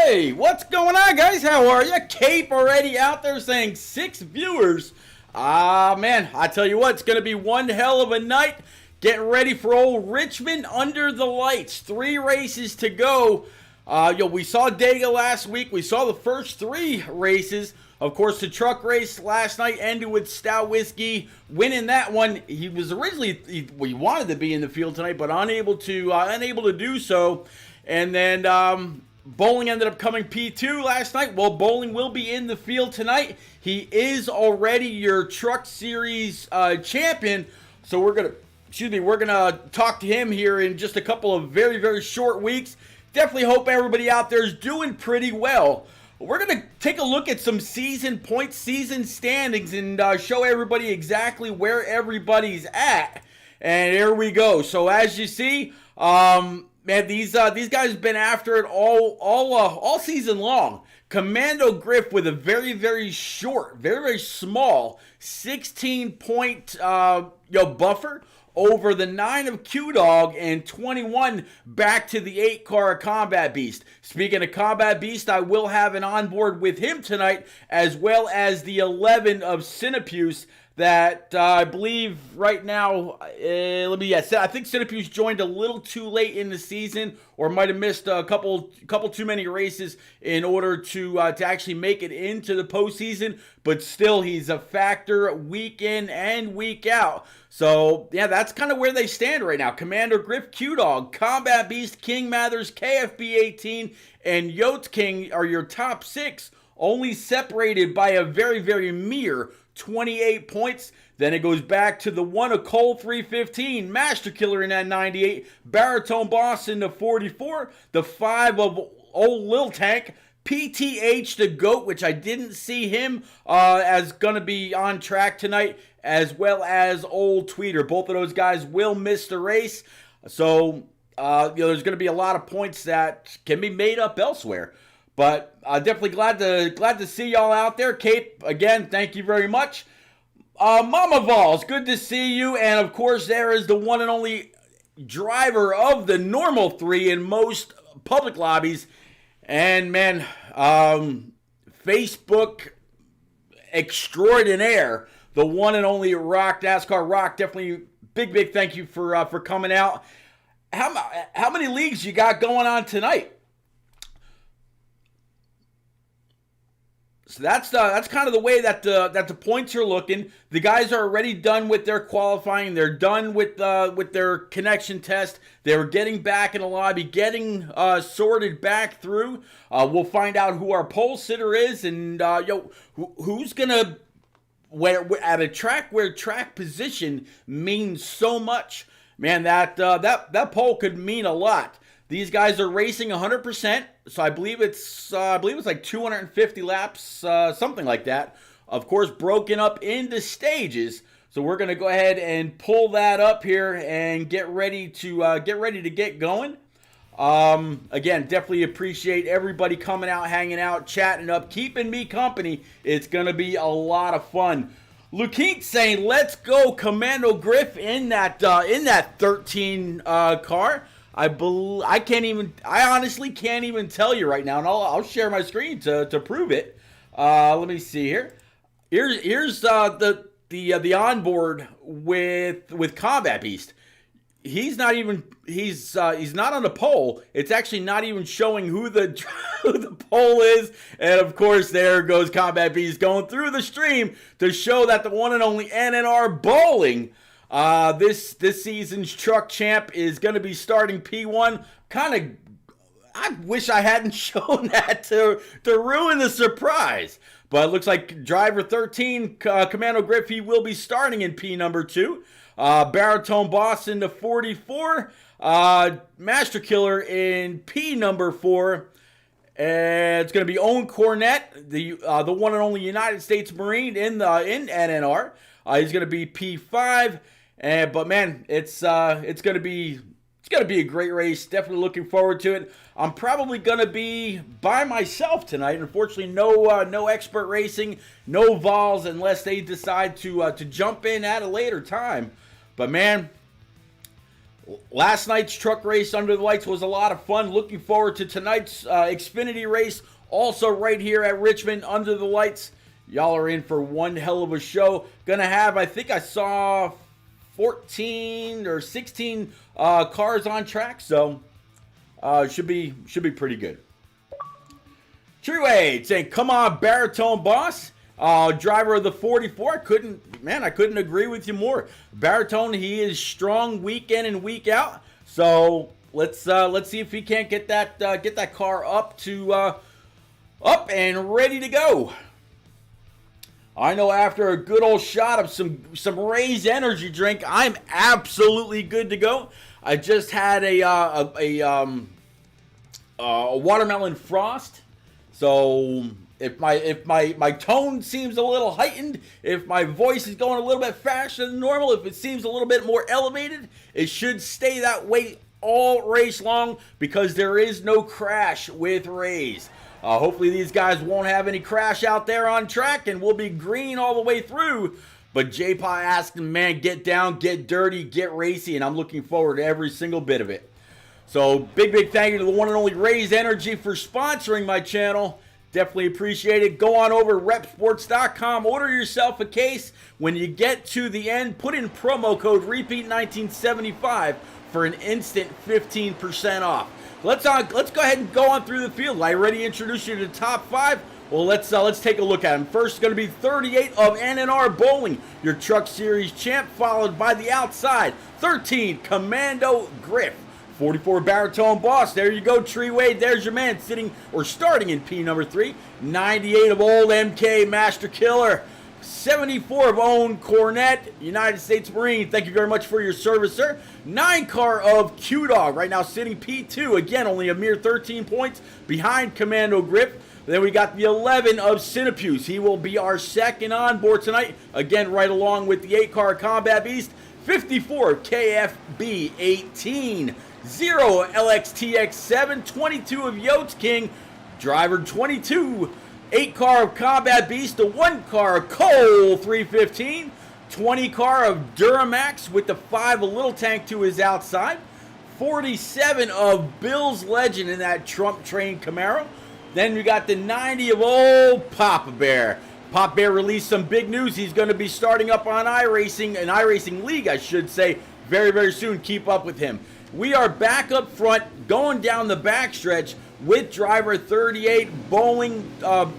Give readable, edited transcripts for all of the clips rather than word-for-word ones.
Hey, what's going on, guys? How are you? Cape already out there saying 6 viewers. Man, I tell you what, it's going to be one hell of a night. Getting ready for old Richmond under the lights. 3 races to go. We saw Dega last week. We saw the first 3 races. Of course, the truck race last night ended with Stout Whiskey winning that one. He was originally, he wanted to be in the field tonight, but unable to do so. And then Bowling ended up coming P2 last night. Well, Bowling will be in the field tonight. He is already your Truck Series champion. So we're gonna talk to him here in just a couple of very, very short weeks. Definitely hope everybody out there is doing pretty well. We're going to take a look at some season points, season standings, and show everybody exactly where everybody's at. And here we go. So as you see, man, these guys have been after it all season long. Commando Griff with a very, very short, very, very small 16-point buffer over the 9 of Q-Dog and 21 back to the 8-car Combat Beast. Speaking of Combat Beast, I will have an onboard with him tonight, as well as the 11 of Cinepuse that I believe right now, I think Cinepuse joined a little too late in the season, or might have missed a couple too many races in order to actually make it into the postseason. But still, he's a factor week in and week out. So yeah, that's kind of where they stand right now. Commander Griff, Q-Dog, Combat Beast, King Mathers, KFB 18, and Yotes King are your top 6, only separated by a very, very mere 28 points. Then it goes back to the 1 of Cole 315, Master Killer in that 98, Baritone Boss in the 44, the 5 of Old Lil Tank, PTH the GOAT, which I didn't see him as going to be on track tonight, as well as Old Tweeter. Both of those guys will miss the race. So, there's going to be a lot of points that can be made up elsewhere. But definitely glad to see y'all out there. Cape, again, thank you very much. Mama Vols, good to see you. And, of course, there is the one and only driver of the normal 3 in most public lobbies. And, man, Facebook extraordinaire, the one and only Rock, NASCAR Rock. Definitely big thank you for coming out. How many leagues you got going on tonight? So that's kind of the way that the points are looking. The guys are already done with their qualifying. They're done with their connection test. They're getting back in the lobby, getting sorted back through. We'll find out who our pole sitter is, and who's gonna at a track where track position means so much. Man, that pole could mean a lot. These guys are racing 100%, so I believe it's like 250 laps, something like that. Of course, broken up into stages. So we're gonna go ahead and pull that up here and get ready to get going. Again, definitely appreciate everybody coming out, hanging out, chatting up, keeping me company. It's gonna be a lot of fun. Lukeet saying, "Let's go, Commando Griff in that 13 car." I honestly can't even tell you right now, and I'll share my screen to prove it. Let me see here. Here's the onboard with Combat Beast. He's not on the pole. It's actually not even showing who the pole is. And of course, there goes Combat Beast going through the stream to show that the one and only NNR Bowling, this season's truck champ, is going to be starting P1. I wish I hadn't shown that to ruin the surprise. But it looks like driver 13, Commando Griff, he will be starting in P number 2. Baritone Boss in the 44. Master Killer in P number 4. And it's going to be Owen Cornett, the one and only United States Marine in NNR. He's going to be P5. But man, it's going to be a great race. Definitely looking forward to it. I'm probably going to be by myself tonight. Unfortunately, no expert racing, no Vols, unless they decide to jump in at a later time. But man, Last night's truck race under the lights was a lot of fun. Looking forward to tonight's Xfinity race, also right here at Richmond under the lights. Y'all are in for one hell of a show. Gonna have, I think I saw 14 or 16 cars on track, so should be pretty good. Treeway saying, "Come on, baritone boss." Driver of the 44. I couldn't agree with you more. Baritone, he is strong week in and week out. So let's see if he can't get that car up and ready to go. I know after a good old shot of some Ray's energy drink, I'm absolutely good to go. I just had a watermelon frost, so if my tone seems a little heightened, if my voice is going a little bit faster than normal, if it seems a little bit more elevated, it should stay that way all race long because there is no crash with Ray's. Hopefully these guys won't have any crash out there on track and we'll be green all the way through. But J-Pie asking, man, get down, get dirty, get racy, and I'm looking forward to every single bit of it. So big thank you to the one and only Ray's Energy for sponsoring my channel. Definitely appreciate it. Go on over to repsports.com, order yourself a case. When you get to the end, put in promo code REPEAT1975 for an instant 15% off. Let's go ahead and go on through the field. I already introduced you to the top 5. Well, let's take a look at them. First, going to be 38 of NNR Bowling, your Truck Series champ, followed by the outside 13 Commando Griff, 44 Baritone Boss. There you go, Treeway. There's your man starting in P number 3. 98 of Old MK Master Killer. 74 of Own Cornette, United States Marine. Thank you very much for your service, sir. 9 car of Q-Dog, right now sitting P2. Again, only a mere 13 points behind Commando Grip. Then we got the 11 of Cinepuse. He will be our second on board tonight. Again, right along with the 8 car Combat Beast. 54 KFB 18. 0 LXTX7. 22 of Yotes King. Driver 22. 8 car of Combat Beast, the 1 car of Cole 315, 20 car of Duramax with the 5 of Little Tank to his outside, 47 of Bill's Legend in that Trump Train Camaro. Then we got the 90 of old Papa Bear. Papa Bear released some big news. He's going to be starting up on iRacing, an iRacing League, I should say, very soon. Keep up with him. We are back up front, going down the backstretch with driver 38. Bowling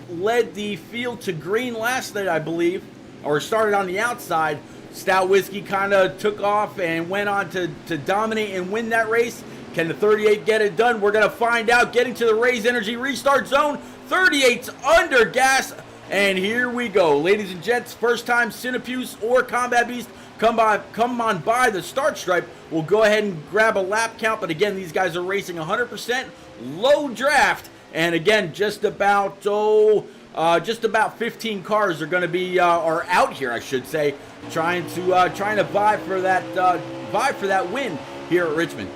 led the field to green last night, I believe, or started on the outside. Stout Whiskey kind of took off and went on to dominate and win that race. Can the 38 get it done? We're going to find out. Getting to the Ray's Energy restart zone. 38's under gas. And here we go. Ladies and gents, first time Cinepuse or Combat Beast come on by the start stripe. We'll go ahead and grab a lap count. But again, these guys are racing 100%. Low draft, and again, just about 15 cars are going to be are out here, I should say, trying to vie for that win here at Richmond.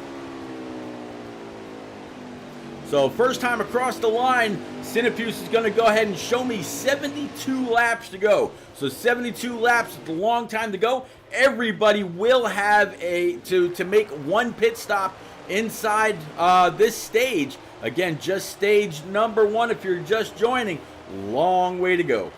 So first time across the line, Cinepuse is going to go ahead and show me 72 laps to go. So 72 laps, it's a long time to go. Everybody will have to make one pit stop inside this stage. Again, just stage number 1 if you're just joining. Long way to go.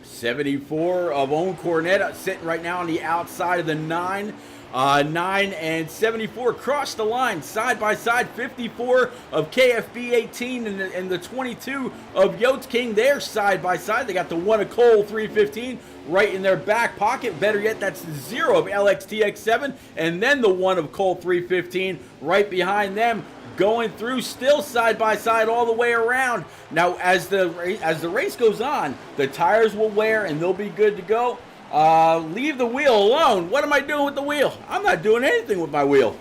'74 of Own Cornette sitting right now on the outside of the 9. 9 and 74 cross the line side by side. 54 of KFB 18 and the 22 of Yotes King there side by side. They got the 1 of Cole 315 right in their back pocket. Better yet, that's the 0 of LXTX7 and then the 1 of Cole 315 right behind them. Going through still side by side all the way around. Now as the race goes on, the tires will wear and they'll be good to go. Leave the wheel alone. What am I doing with the wheel? I'm not doing anything with my wheel.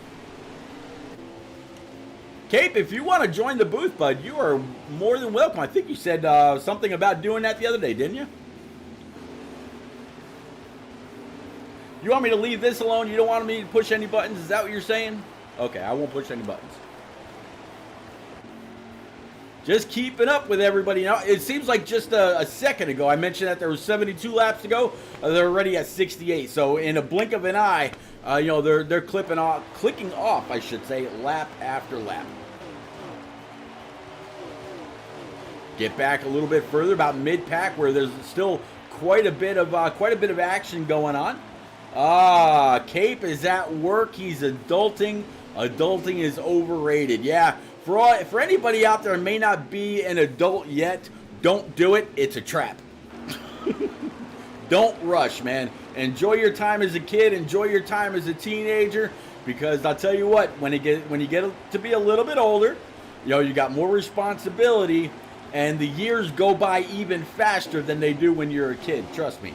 Cape, if you want to join the booth, bud, you are more than welcome. I think you said something about doing that the other day, didn't you? You want me to leave this alone? You don't want me to push any buttons? Is that what you're saying? Okay, I won't push any buttons. Just keeping up with everybody. Now, it seems like just a second ago, I mentioned that there was 72 laps to go. They're already at 68. So in a blink of an eye, they're clicking off, I should say, lap after lap. Get back a little bit further, about mid-pack, where there's still quite a bit of action going on. Cape is at work. He's adulting. Adulting is overrated. Yeah. For anybody out there who may not be an adult yet, don't do it. It's a trap. Don't rush, man. Enjoy your time as a kid. Enjoy your time as a teenager. Because I'll tell you what, when you get to be a little bit older, you got more responsibility, and the years go by even faster than they do when you're a kid. Trust me.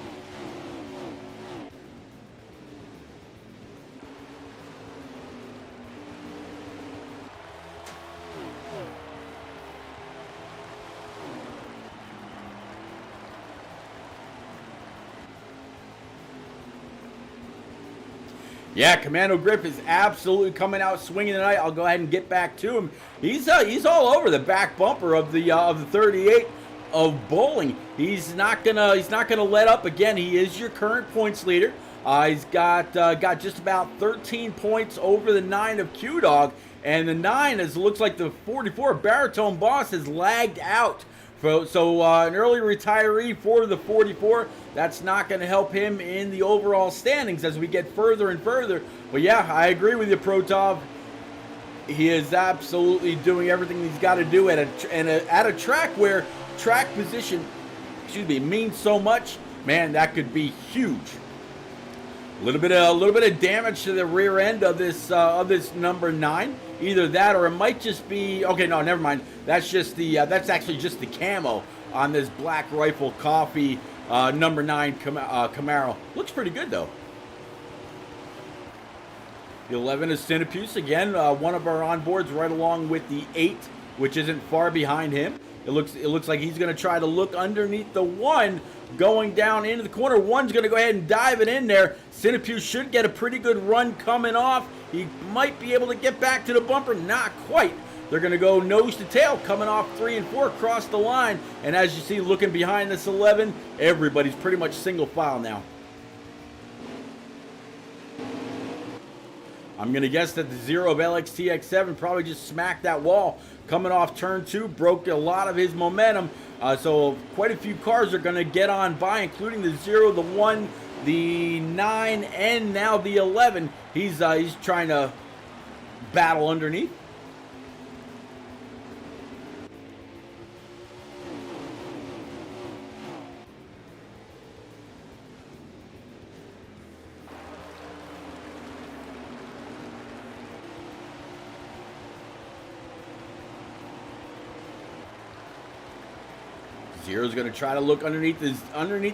Yeah, Commando Griff is absolutely coming out swinging tonight. I'll go ahead and get back to him. He's all over the back bumper of the 38 of bowling. He's not gonna let up again. He is your current points leader. He's got just about 13 points over the 9 of Q Dog, and the 9, as it looks like the 44 Baritone Boss, has lagged out. So an early retiree for the 44. That's not going to help him in the overall standings as we get further and further. But yeah, I agree with you, Protov. He is absolutely doing everything he's got to do at a track where track position, means so much. Man, that could be huge. A little bit of damage to the rear end of this number 9. Either that, or it might just be, okay, no, never mind. That's actually just the camo on this Black Rifle Coffee number 9 Camaro. Looks pretty good though. The 11 is Cinepuse again, one of our onboards, right along with the 8, which isn't far behind him. It looks like he's going to try to look underneath the 1, going down into the corner. 1's going to go ahead and dive it in there. Cinepuse should get a pretty good run coming off. He might be able to get back to the bumper. Not quite. They're going to go nose to tail, coming off 3 and 4 across the line. And as you see, looking behind this 11, everybody's pretty much single file now. I'm going to guess that the 0 of LXTX7 probably just smacked that wall coming off turn 2, broke a lot of his momentum. So quite a few cars are going to get on by, including the 0, the 1, the 9, and now the 11. He's trying to battle underneath. Zero's going to try to look underneath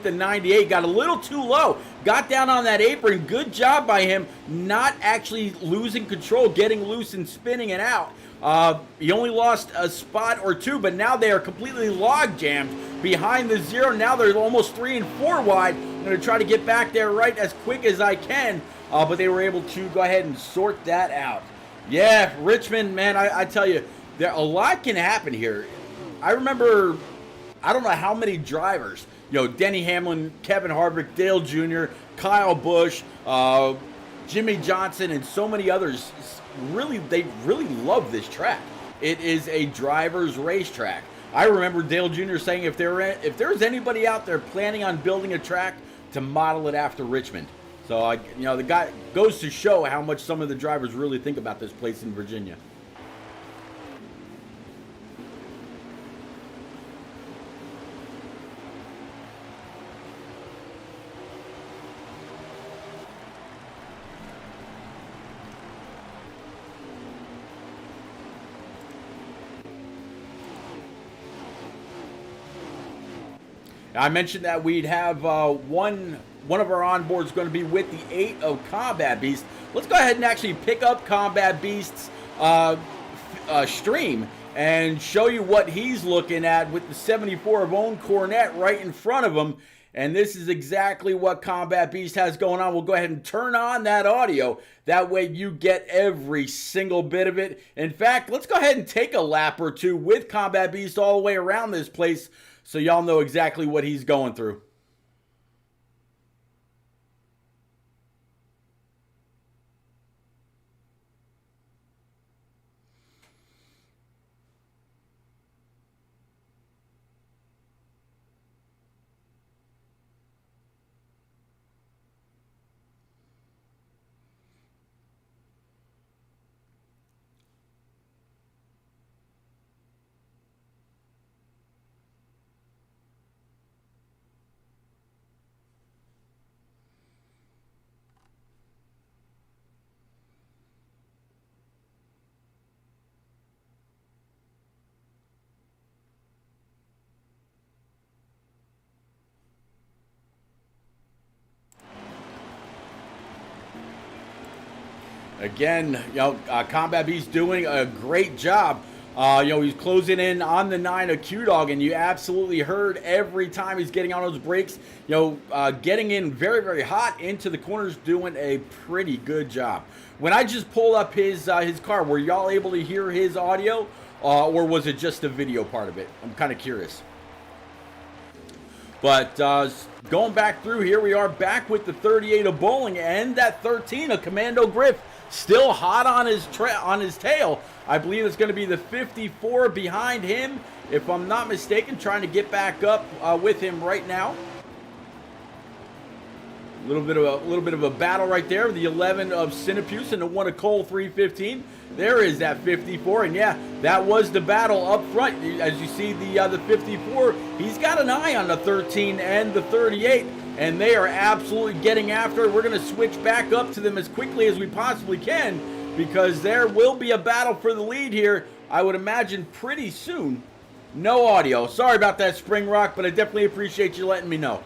the 98. Got a little too low. Got down on that apron. Good job by him, not actually losing control, getting loose and spinning it out. He only lost a spot or 2, but now they are completely log jammed behind the 0. Now they're almost 3 and 4 wide. I'm going to try to get back there right as quick as I can, but they were able to go ahead and sort that out. Yeah, Richmond, man, I tell you, a lot can happen here. I remember, I don't know how many drivers, Denny Hamlin, Kevin Harvick, Dale Jr., Kyle Busch, Jimmy Johnson, and so many others. They really love this track. It is a driver's racetrack. I remember Dale Jr. saying if there's anybody out there planning on building a track, to model it after Richmond. So the guy goes to show how much some of the drivers really think about this place in Virginia. I mentioned that we'd have one of our onboards going to be with the 8 of Combat Beast. Let's go ahead and actually pick up Combat Beast's stream and show you what he's looking at with the 74 of Own Cornet right in front of him. And this is exactly what Combat Beast has going on. We'll go ahead and turn on that audio. That way you get every single bit of it. In fact, let's go ahead and take a lap or two with Combat Beast all the way around this place so y'all know exactly what he's going through. Again, Combat Beast doing a great job. He's closing in on the 9 of Q-Dog, and you absolutely heard every time he's getting on those brakes. Getting in very, very hot into the corners, doing a pretty good job. When I just pulled up his car, were y'all able to hear his audio, or was it just the video part of it? I'm kind of curious. But going back through, here we are back with the 38 of Bowling and that 13 of Commando Griff. Still hot on his tail. I believe it's going to be the 54 behind him, if I'm not mistaken, trying to get back up with him right now. A little bit of a battle right there. The 11 of Cinepuse and the 1 of Cole 315. There is that 54, and yeah, that was the battle up front. As you see, the 54, he's got an eye on the 13 and the 38, and they are absolutely getting after it. We're going to switch back up to them as quickly as we possibly can, because there will be a battle for the lead here, I would imagine, pretty soon. No audio. Sorry about that, Spring Rock, but I definitely appreciate you letting me know.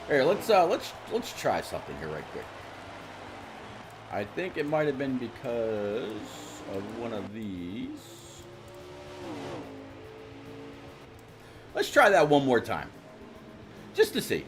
Here, let's try something here right quick. I think it might have been because of one of these. Let's try that one more time, just to see.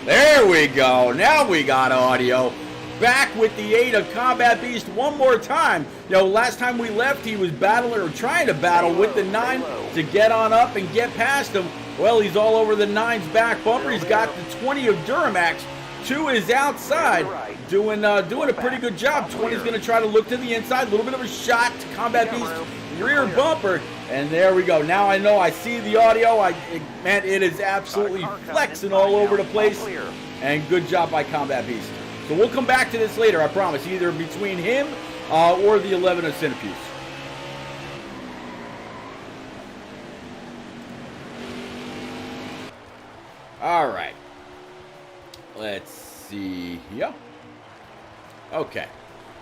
There we go. Now we got audio. Back with the 8 of Combat Beast one more time. Last time we left, he was battling or trying to battle with the 9 to get on up and get past him. Well, he's all over the 9's back bumper. He's got the 20 of Duramax to his outside, doing a pretty good job. 20's going to try to look to the inside. A little bit of a shot to Combat Beast rear bumper. And there we go. Now I know I see the audio. Man, it is absolutely flexing all over the place. And good job by Combat Beast. So we'll come back to this later, I promise, either between him or the 11 of Cinepuse. All right. Let's see here. Okay.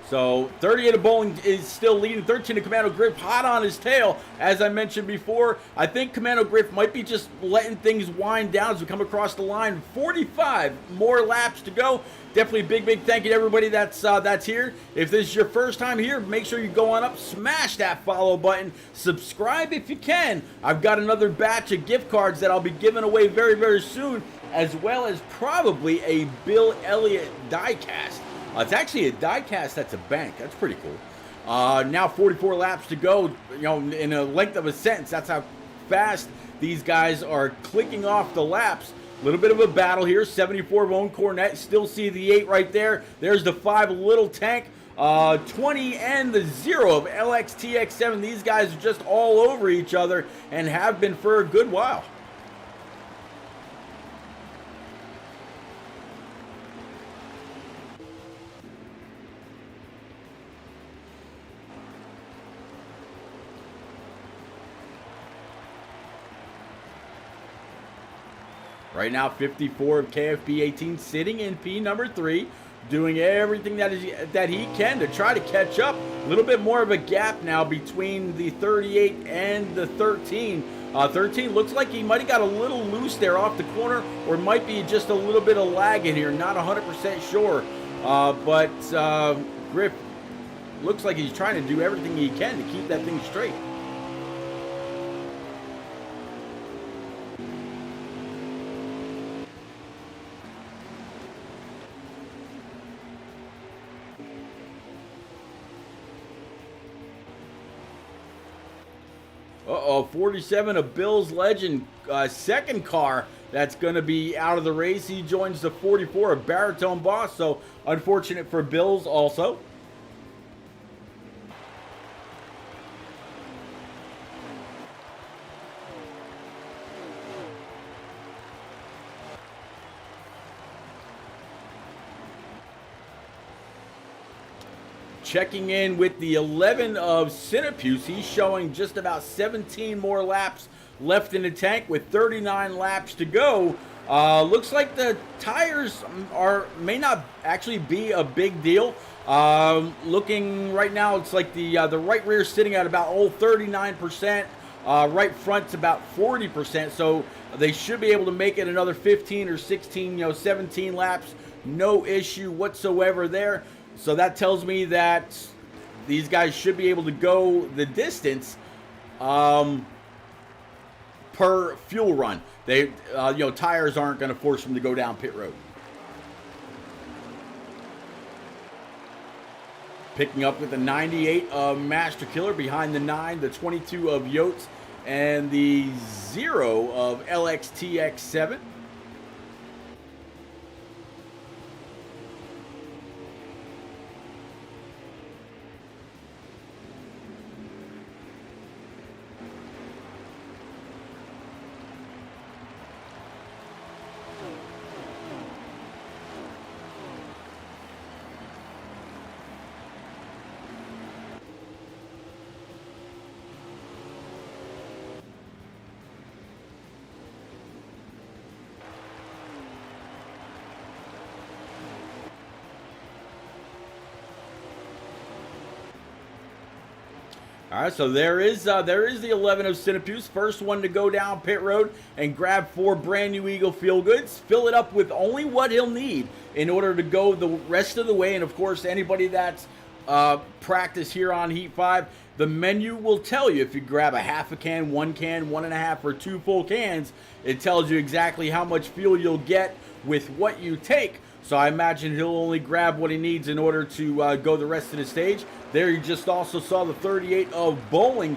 So 38 of Bowling is still leading. 13 of Commando Griff hot on his tail. As I mentioned before, I think Commando Griff might be just letting things wind down as we come across the line. 45 more laps to go. Definitely big thank you to everybody that's here. If this is your first time here, make sure you go on up, smash that follow button, subscribe if you can. I've got another batch of gift cards that I'll be giving away very, very soon, as well as probably a Bill Elliott diecast. It's actually a diecast that's a bank. That's pretty cool. Now 44 laps to go, in a length of a sentence. That's how fast these guys are clicking off the laps. A little bit of a battle here. 74 of Own Cornet. Still see the 8 right there. There's the 5 Little Tank. 20 and the 0 of LXTX7. These guys are just all over each other and have been for a good while. Right now, 54 of KFB 18 sitting in P number 3, doing everything that he can to try to catch up. A little bit more of a gap now between the 38 and the 13. 13 looks like he might have got a little loose there off the corner, or might be just a little bit of lag in here. Not 100% sure. But Griff looks like he's trying to do everything he can to keep that thing straight. Uh-oh, 47 of Bill's Legend, second car that's going to be out of the race. He joins the 44 of Baritone Boss, so unfortunate for Bill's also. Checking in with the 11 of Cinepuse. He's showing just about 17 more laps left in the tank with 39 laps to go. Looks like the tires may not actually be a big deal. Looking right now, it's like the right rear sitting at about 39%. Right front's about 40%. So they should be able to make it another 15 or 16, 17 laps. No issue whatsoever there. So that tells me that these guys should be able to go the distance per fuel run. They, tires aren't going to force them to go down pit road. Picking up with the 98 of Master Killer, behind the 9, the 22 of Yotes, and the 0 of LXTX7. All right, so there is the 11 of Cinepuse, first one to go down pit road and grab 4 brand new Eagle Feel Goods. Fill it up with only what he'll need in order to go the rest of the way. And of course, anybody that's practiced here on Heat 5, the menu will tell you if you grab a half a can, 1 can, 1.5, or 2 full cans. It tells you exactly how much fuel you'll get with what you take. So I imagine he'll only grab what he needs in order to go the rest of the stage. There you just also saw the 38 of Bowling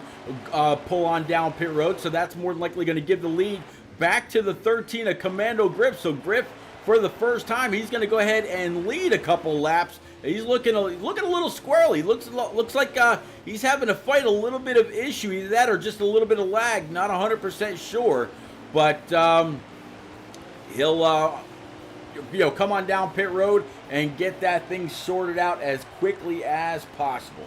pull on down pit road. So that's more than likely going to give the lead back to the 13 of Commando Griff. So Griff, for the first time, he's going to go ahead and lead a couple laps. He's looking a little squirrely. Looks like he's having to fight a little bit of issue. Either that or just a little bit of lag. Not 100% sure. But he'll... come on down pit road and get that thing sorted out as quickly as possible.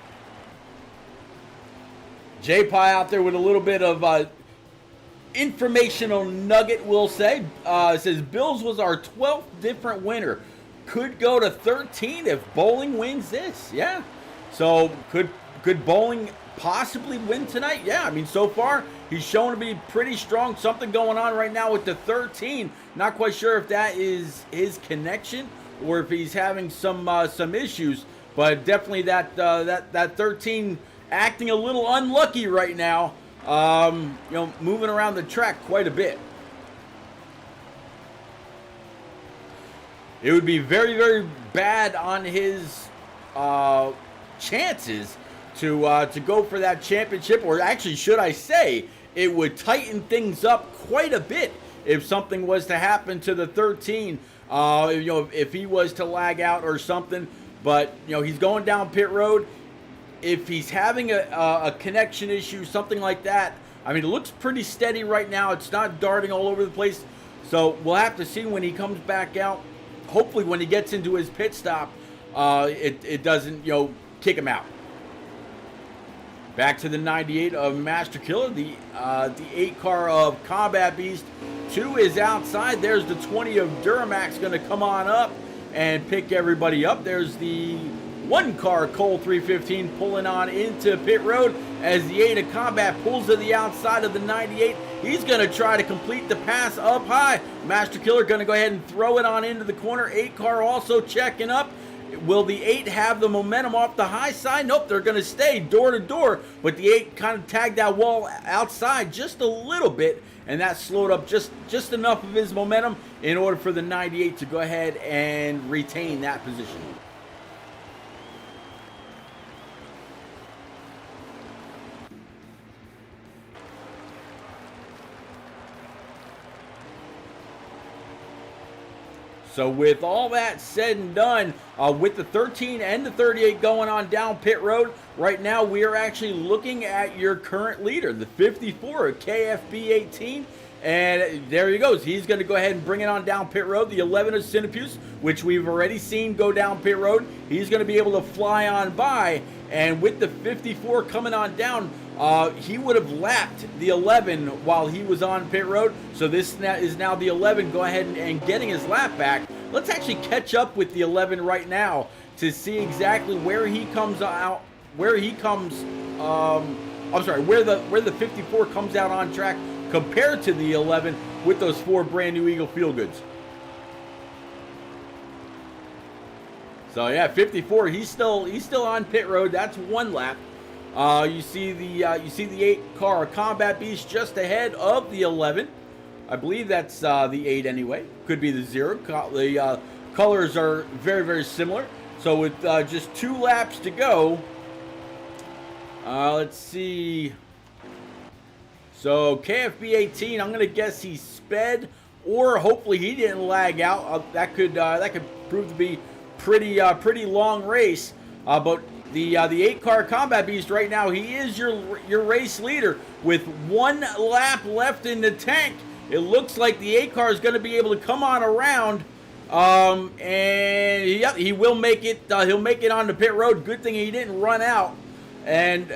J-Pie out there with a little bit of informational nugget, we'll say. It says, Bills was our 12th different winner. Could go to 13 if Bowling wins this. Yeah. So could Bowling possibly win tonight? Yeah. I mean, so far, he's shown to be pretty strong. Something going on right now with the 13. Not quite sure if that is his connection or if he's having some issues. But definitely that 13 acting a little unlucky right now. Moving around the track quite a bit. It would be very, very bad on his chances to go for that championship, or actually, should I say, it would tighten things up quite a bit if something was to happen to the 13. If he was to lag out or something. But he's going down pit road. If he's having a connection issue, something like that, I mean, it looks pretty steady right now. It's not darting all over the place. So we'll have to see when he comes back out. Hopefully, when he gets into his pit stop, it doesn't kick him out. Back to the 98 of Master Killer, the 8 car of Combat Beast. 2 is outside. There's the 20 of Duramax going to come on up and pick everybody up. There's the 1 car Cole 315 pulling on into pit road as the 8 of Combat pulls to the outside of the 98. He's going to try to complete the pass up high. Master Killer going to go ahead and throw it on into the corner. 8 car also checking up. Will the 8 have the momentum off the high side? Nope, they're going to stay door to door, but the 8 kind of tagged that wall outside just a little bit, and that slowed up just enough of his momentum in order for the 98 to go ahead and retain that position. So with all that said and done, with the 13 and the 38 going on down pit road, right now we are actually looking at your current leader, the 54 KFB 18. And there he goes. He's going to go ahead and bring it on down pit road. The 11 of Cinepuse, which we've already seen go down pit road, he's going to be able to fly on by. And with the 54 coming on down, he would have lapped the 11 while he was on pit road. So this is now the 11 go ahead and getting his lap back. Let's actually catch up with the 11 right now to see exactly where he comes out, where he comes, I'm sorry, where the 54 comes out on track compared to the 11 with those 4 brand new Eagle Feel Goods. So yeah, 54, he's still on pit road. That's 1 lap. You see the 8 car Combat Beast just ahead of the 11. I believe that's the 8 anyway. Could be the 0. The colors are very, very similar. So with just 2 laps to go, let's see. So KFB 18, I'm going to guess he sped, or hopefully he didn't lag out. That could prove to be pretty long race. But the 8 car Combat Beast right now, he is your race leader with 1 lap left in the tank. It looks like the 8 car is going to be able to come on around, and yeah, he will make it. He'll make it on the pit road. Good thing he didn't run out. And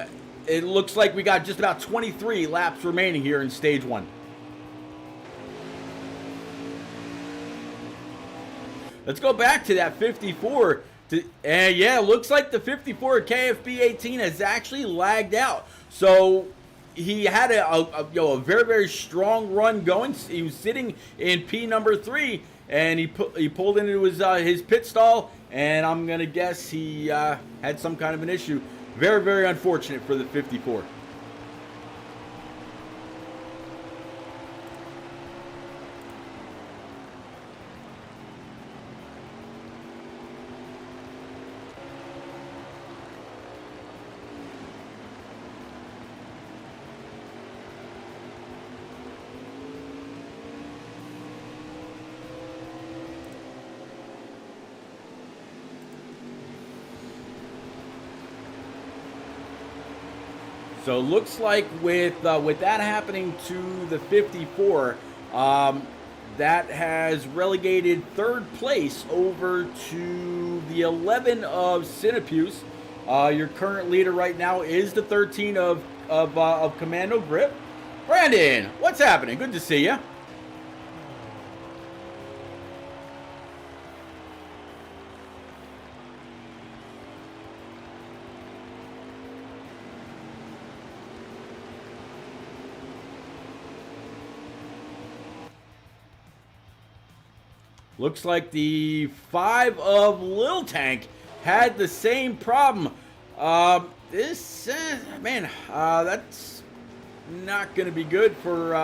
it looks like we got just about 23 laps remaining here in stage 1. Let's go back to that 54. And yeah, it looks like the 54 KFB 18 has actually lagged out. So he had a very, very strong run going. He was sitting in P number 3, and he pulled into his pit stall, and I'm gonna guess he had some kind of an issue. Very, very unfortunate for the 54. So it looks like with that happening to the 54, that has relegated 3rd place over to the 11 of Cinepuse. Your current leader right now is the 13 of Commando Grip. Brandon, what's happening? Good to see you. Looks like the 5 of Lil Tank had the same problem. That's not going to be good for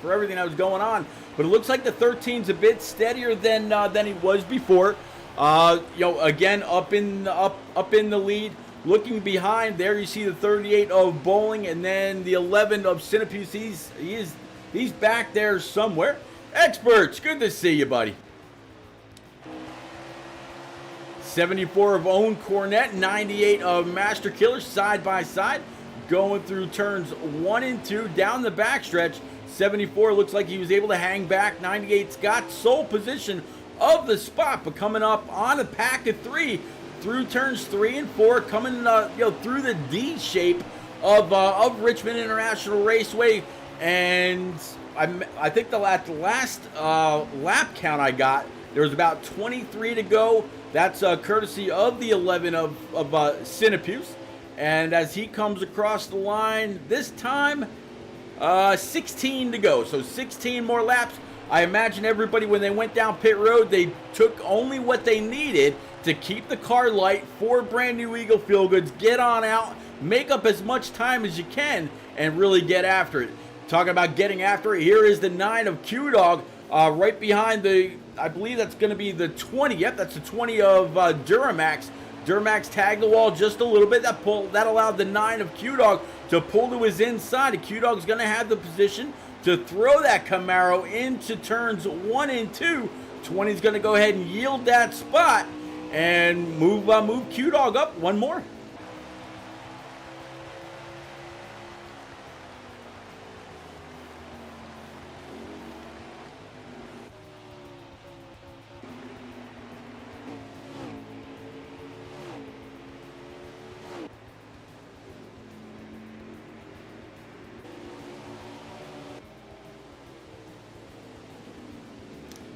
everything that was going on. But it looks like the 13's a bit steadier than he was before. Again up in the lead. Looking behind there, you see the 38 of Bowling, and then the 11 of Cinepuse. He's back there somewhere. Experts, good to see you, buddy. 74 of Own Cornet, 98 of Master Killer, side by side, going through turns 1 and 2 down the backstretch. 74 looks like he was able to hang back. 98's got sole position of the spot, but coming up on a pack of 3 through turns 3 and 4, coming through the D shape of Richmond International Raceway. And I think the last lap count I got, there was about 23 to go. That's courtesy of the 11 of Cinepuse. And as he comes across the line, this time 16 to go. So 16 more laps I imagine everybody, when they went down pit road, they took only what they needed to keep the car light for brand new Eagle Feel Goods. Get on out, make up as much time as you can, and really get after it. Talking about getting after it, here is the 9 of Q-Dog, right behind the, I believe that's going to be the 20. Yep, that's the 20 of Duramax. Duramax tagged the wall just a little bit. That allowed the 9 of Q-Dog to pull to his inside. And Q-Dog's going to have the position to throw that Camaro into turns 1 and 2. 20's going to go ahead and yield that spot and move Q-Dog up one more.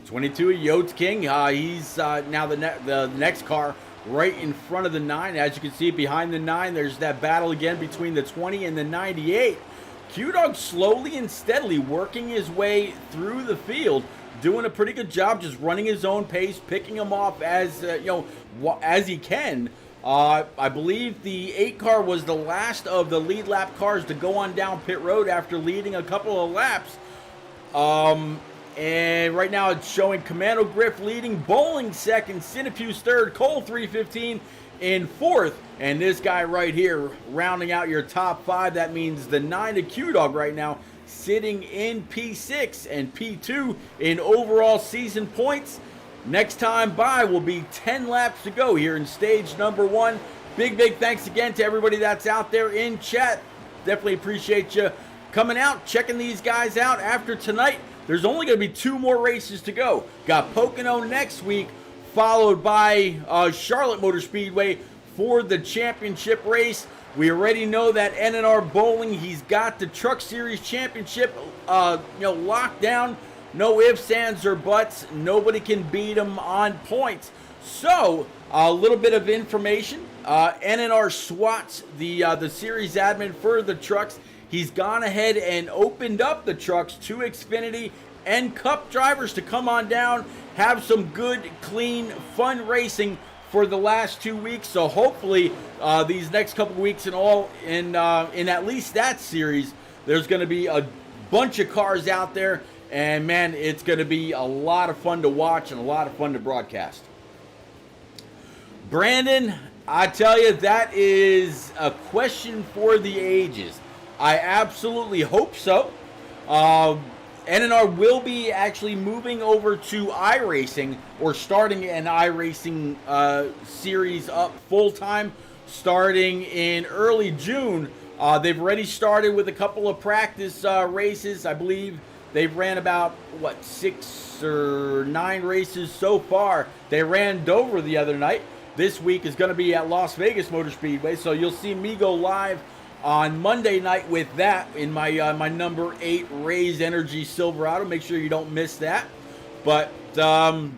'22 Yotes King. He's now the next car right in front of the 9. As you can see behind the 9, there's that battle again between the 20 and the 98. Q-Dog slowly and steadily working his way through the field, doing a pretty good job, just running his own pace, picking them off as as he can. I believe the 8 car was the last of the lead lap cars to go on down pit road after leading a couple of laps. And right now it's showing Commando Griff leading, Bowling second, Cinefuse third, Cole 315 in fourth. And this guy right here rounding out your top 5. That means the 9 of Q-Dog right now sitting in P6 and P2 in overall season points. Next time by will be 10 laps to go here in stage number 1. Big thanks again to everybody that's out there in chat. Definitely appreciate you coming out, checking these guys out after tonight. There's only going to be 2 more races to go. Got Pocono next week, followed by Charlotte Motor Speedway for the championship race. We already know that NNR Bowling, he's got the Truck Series Championship locked down. No ifs, ands, or buts. Nobody can beat him on points. So, a little bit of information. NNR swats the series admin for the trucks. He's gone ahead and opened up the trucks to Xfinity and Cup drivers to come on down, have some good, clean, fun racing for the last 2 weeks. So hopefully these next couple of weeks in at least that series, there's going to be a bunch of cars out there. And man, it's going to be a lot of fun to watch and a lot of fun to broadcast. Brandon, I tell you, that is a question for the ages. I absolutely hope so. NNR will be actually moving over to iRacing, or starting an iRacing series up full-time starting in early June. They've already started with a couple of practice races. I believe they've ran about, 6 or 9 races so far. They ran Dover the other night. This week is going to be at Las Vegas Motor Speedway, so you'll see me go live on Monday night with that in my my number 8 Raise Energy Silverado. Make sure you don't miss that. But iRacing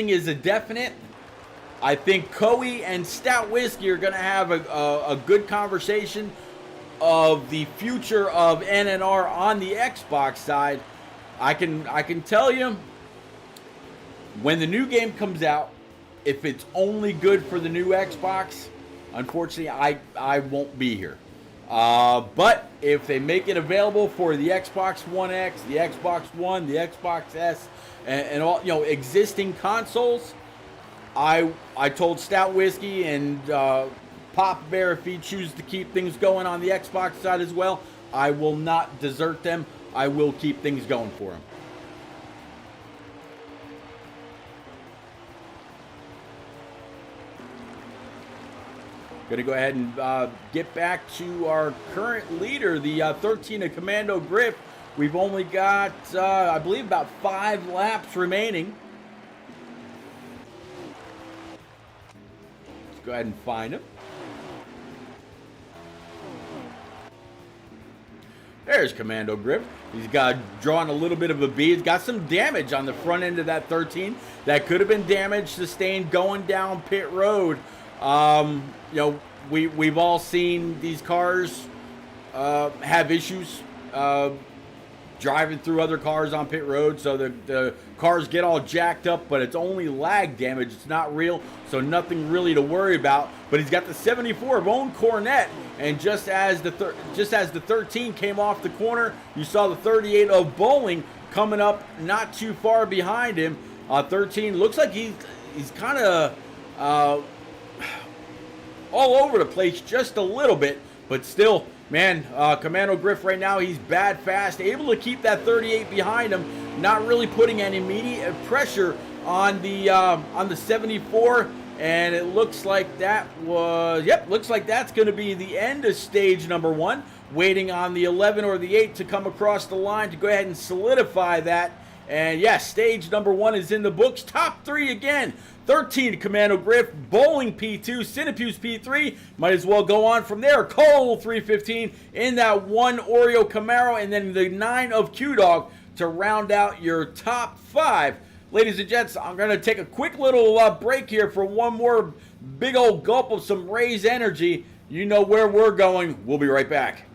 is a definite. I think Coey and Stout Whiskey are going to have a good conversation of the future of NNR on the Xbox side. I can tell you, when the new game comes out, if it's only good for the new Xbox, unfortunately, I won't be here. But if they make it available for the Xbox One X, the Xbox One, the Xbox S, and all existing consoles, I told Stout Whiskey and Pop Bear, if he chooses to keep things going on the Xbox side as well, I will not desert them. I will keep things going for them. Going to go ahead and get back to our current leader, the 13 of Commando Griff. We've only got, I believe, about 5 laps remaining. Let's go ahead and find him. There's Commando Griff. He's got drawn a little bit of a bead. He's got some damage on the front end of that 13. That could have been damage sustained going down pit road. We've all seen these cars have issues driving through other cars on pit road, so the cars get all jacked up, but it's only lag damage. It's not real, so nothing really to worry about. But he's got the 74 of own Cornette, and just as the 13 came off the corner, you saw the 38 of Bowling coming up not too far behind him. 13 looks like he's kind of all over the place just a little bit, but still, man, Commando Griff right now, he's bad fast, able to keep that 38 behind him, not really putting any immediate pressure on the 74, and it looks like that was, looks like that's going to be the end of stage number 1, waiting on the 11 or the 8 to come across the line to go ahead and solidify that. And yes, stage number 1 is in the books. Top 3 again. 13 Commando Griff, Bowling P2, Cinepuse P3. Might as well go on from there. Cole 315 in that 1 Oreo Camaro, and then the 9 of Q-Dog to round out your top 5. Ladies and gents, I'm going to take a quick little break here for one more big old gulp of some Rays energy. You know where we're going. We'll be right back.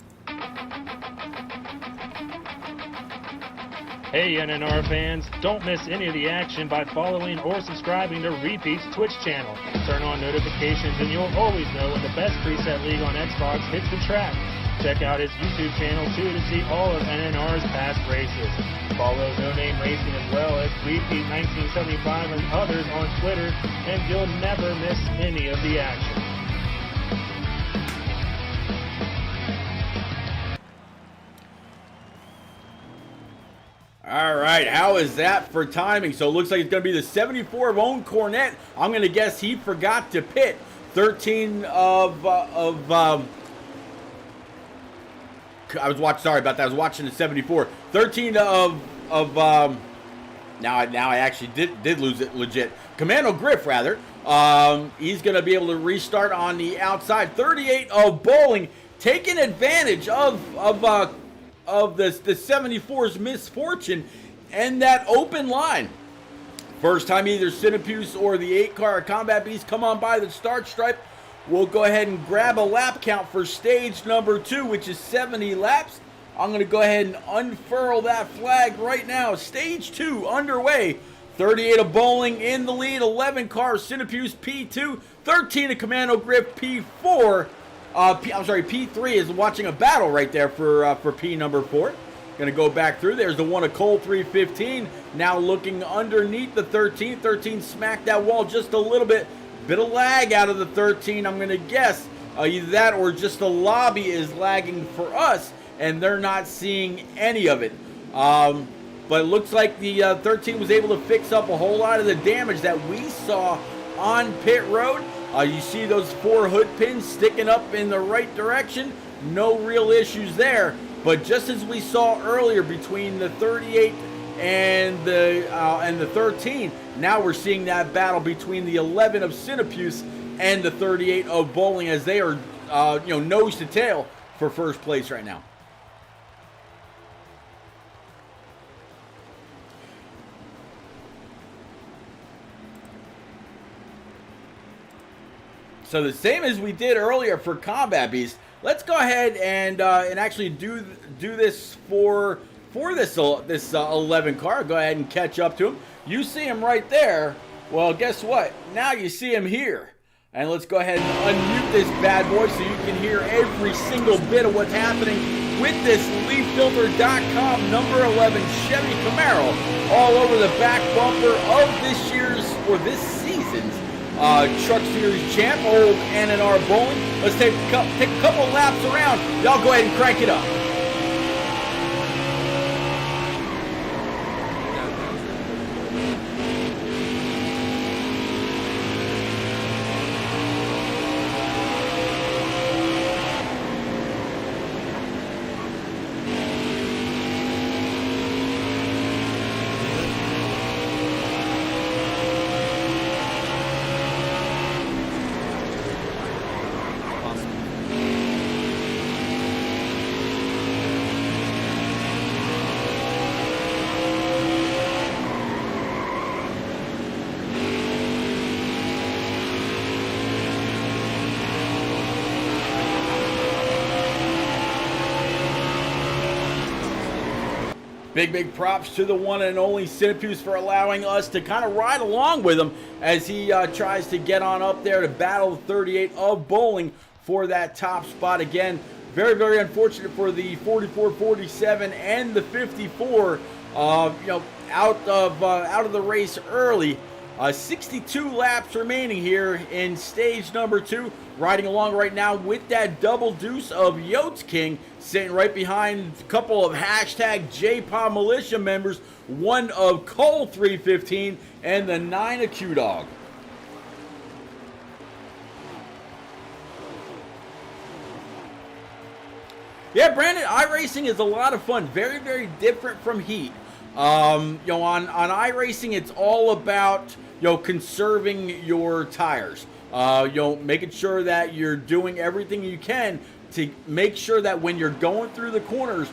Hey NNR fans, don't miss any of the action by following or subscribing to Repeat's Twitch channel. Turn on notifications and you'll always know when the best preset league on Xbox hits the track. Check out his YouTube channel too to see all of NNR's past races. Follow No Name Racing as well as Repeat 1975 and others on Twitter, and you'll never miss any of the action. All right, how is that for timing? So it looks like it's going to be the 74 of own Cornette. I'm going to guess he forgot to pit. 13 of I was watching. Sorry about that. I was watching the 74. 13 of now I actually did lose it legit. Commando Griff rather. He's going to be able to restart on the outside. 38 of Bowling, taking advantage of the 74's misfortune and that open line. First time either Cinepuse or the 8 car Combat Beast come on by the start stripe. We'll go ahead and grab a lap count for stage number 2, which is 70 laps. I'm going to go ahead and unfurl that flag right now. Stage 2 underway. 38 of Bowling in the lead. 11 car Cinepuse P2. 13 of Commando Griff P4. P3 is watching a battle right there for P number 4. Going to go back through. There's the 1 of Cole 315. Now looking underneath the 13. 13 smacked that wall just a little bit. Bit of lag out of the 13. I'm going to guess either that or just the lobby is lagging for us, and they're not seeing any of it. But it looks like the 13 was able to fix up a whole lot of the damage that we saw on pit road. You see those 4 hood pins sticking up in the right direction. No real issues there. But just as we saw earlier between the 38 and the 13, now we're seeing that battle between the 11 of Cinepuse and the 38 of Bowling as they are nose to tail for first place right now. So the same as we did earlier for Combat Beast, let's go ahead and actually do this for this 11 car. Go ahead and catch up to him. You see him right there. Well, guess what? Now you see him here. And let's go ahead and unmute this bad boy so you can hear every single bit of what's happening with this LeafFilter.com number 11 Chevy Camaro all over the back bumper of this season's Truck Series champ, old NNR Bowling. Let's take a couple laps around. Y'all go ahead and crank it up. Big props to the one and only Cinepuse for allowing us to kind of ride along with him as he tries to get on up there to battle the 38 of bowling for that top spot. Again, very unfortunate for the 44, 47, and the 54. Out of the race early. 62 laps remaining here in stage number 2. Riding along right now with that double deuce of Yotes King, sitting right behind a couple of hashtag JPOD Militia members, one of Cole 315 and the 9 of Q-Dog. Yeah, Brandon, iRacing is a lot of fun. Very different from Heat. On iRacing, it's all about conserving your tires. Making sure that you're doing everything you can to make sure that when you're going through the corners,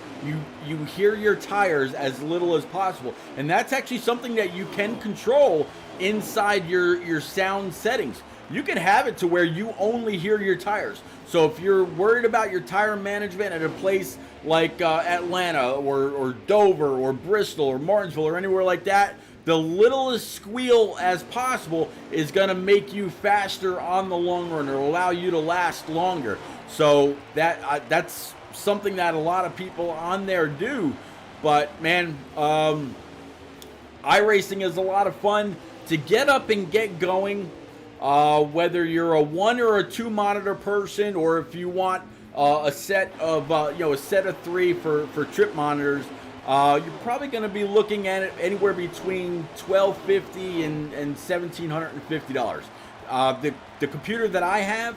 you hear your tires as little as possible. And that's actually something that you can control inside your sound settings. You can have it to where you only hear your tires. So if you're worried about your tire management at a place like Atlanta or Dover or Bristol or Martinsville or anywhere like that, the littlest squeal as possible is going to make you faster on the long run or allow you to last longer. So that's something that a lot of people on there do. But man, iRacing is a lot of fun to get up and get going. Whether you're a 1 or a 2 monitor person, or if you want a set of 3 for trip monitors, you're probably going to be looking at it anywhere between $1,250 and $1,750. The computer that I have,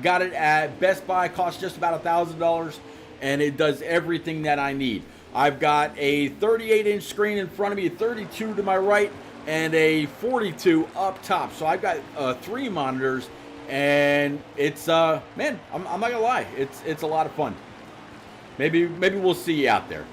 got it at Best Buy, cost just about $1,000, and it does everything that I need. I've got a 38-inch screen in front of me, a 32 to my right, and a 42 up top. So I've got 3 monitors, and it's man, I'm not gonna lie, it's a lot of fun. Maybe we'll see you out there.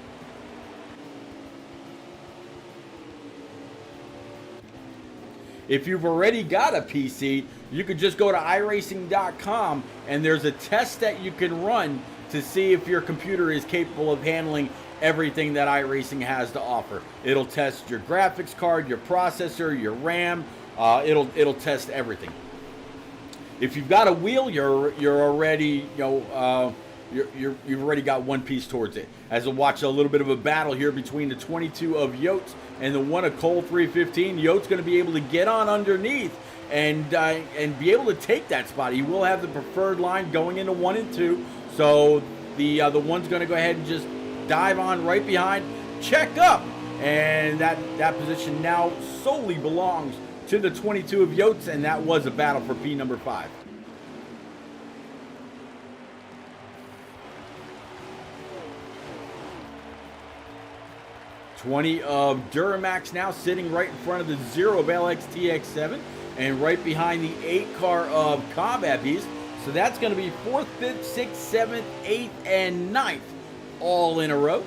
If you've already got a PC, you could just go to iRacing.com, and there's a test that you can run to see if your computer is capable of handling everything that iRacing has to offer. It'll test your graphics card, your processor, your RAM. It'll test everything. If you've got a wheel, you're already you've already got one piece towards it. As we'll watch a little bit of a battle here between the 22 of Yotes and the 1 of Cole 315. Yotes going to be able to get on underneath and be able to take that spot. He will have the preferred line going into 1 and 2. So the one's going to go ahead and just dive on right behind, check up, and that position now solely belongs to the 22 of Yotes, and that was a battle for P number 5. $20 of Duramax now sitting right in front of the 0 of LXTX7 and right behind the 8 car of Combat Beast. So that's going to be 4th, 5th, 6th, 7th, 8th, and 9th all in a row.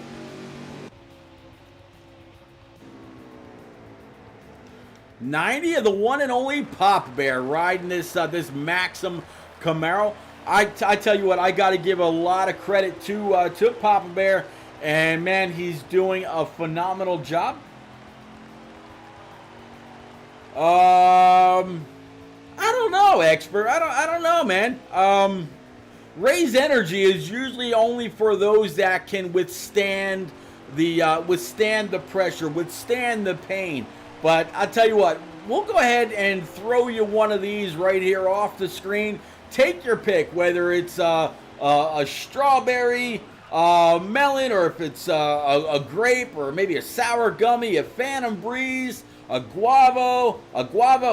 $90 of the one and only Papa Bear riding this Maxim Camaro. I tell you what, I got to give a lot of credit to Papa Bear, and man, he's doing a phenomenal job. I don't know, expert. I don't know, man. Raise energy is usually only for those that can withstand the pressure, withstand the pain. But I tell you what, we'll go ahead and throw you one of these right here off the screen. Take your pick, whether it's a strawberry, melon, or if it's a grape, or maybe a sour gummy, a Phantom Breeze, a guava,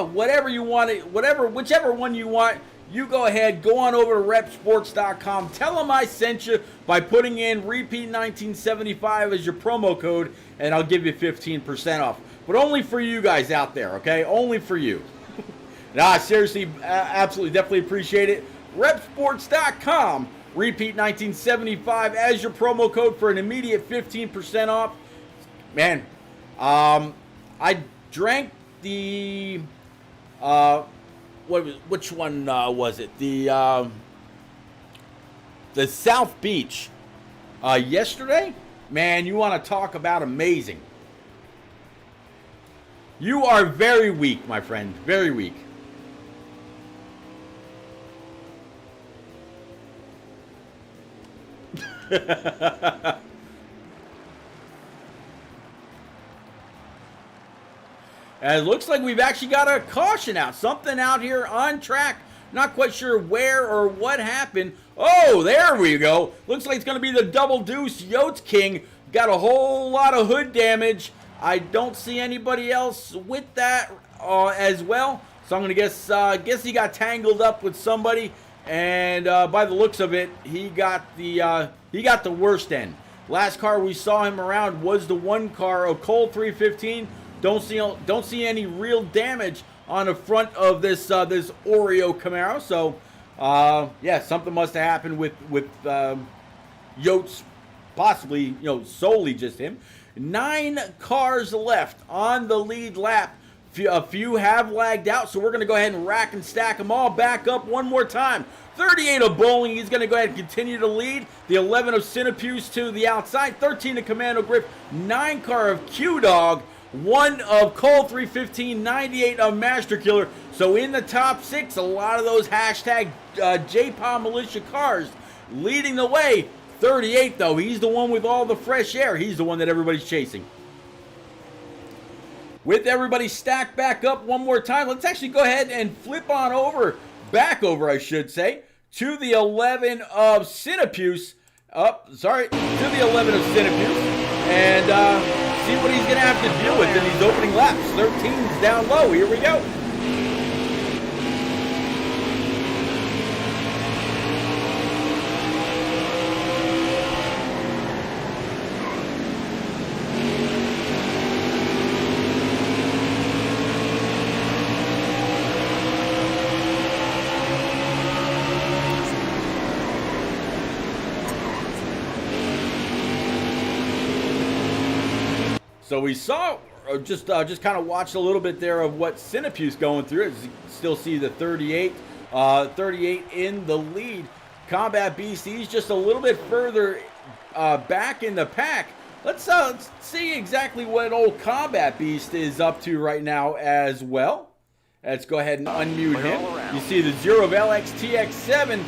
whatever you want, whichever one you want. You go ahead, go on over to repsports.com. Tell them I sent you by putting in repeat 1975 as your promo code, and I'll give you 15% off. But only for you guys out there, okay? Only for you. Nah, seriously, absolutely, definitely appreciate it. Repsports.com, repeat 1975 as your promo code for an immediate 15% off. Man, I drank the which one was it? The South Beach yesterday, Man, you want to talk about amazing. You are very weak, my friend. Very weak. And it looks like we've actually got a caution out. Something out here on track. Not quite sure where or what happened. Oh, there we go. Looks like it's going to be the double deuce. Yotes King got a whole lot of hood damage. I don't see anybody else with that as well. So I'm going to guess he got tangled up with somebody. And by the looks of it, he got the worst end. Last car we saw him around was the one car, a Cole 315. Don't see any real damage on the front of this Oreo Camaro. So yeah, something must have happened with Yotes, possibly solely just him. 9 cars left on the lead lap. A few have lagged out, so we're going to go ahead and rack and stack them all back up one more time. 38 of Bowling, he's going to go ahead and continue to lead. The 11 of Cinepuse to the outside. 13 of Commando Grip. 9 car of Q-Dog. 1 of Cole 315. 98 of Master Killer. So in the top 6, a lot of those hashtag JPOW Militia cars leading the way. 38, though, he's the one with all the fresh air. He's the one that everybody's chasing. With everybody stacked back up one more time, let's actually go ahead and flip on over, back over, I should say, to the 11 of Cinepuse. To the 11 of Cinepuse. And see what he's going to have to deal with in these opening laps. 13's down low. Here we go. So we saw, just kind of watched a little bit there of what Cinepuse going through. As you still see the 38 in the lead. Combat Beast, he's just a little bit further back in the pack. Let's see exactly what old Combat Beast is up to right now as well. Let's go ahead and unmute him. You see the 0 of LXTX7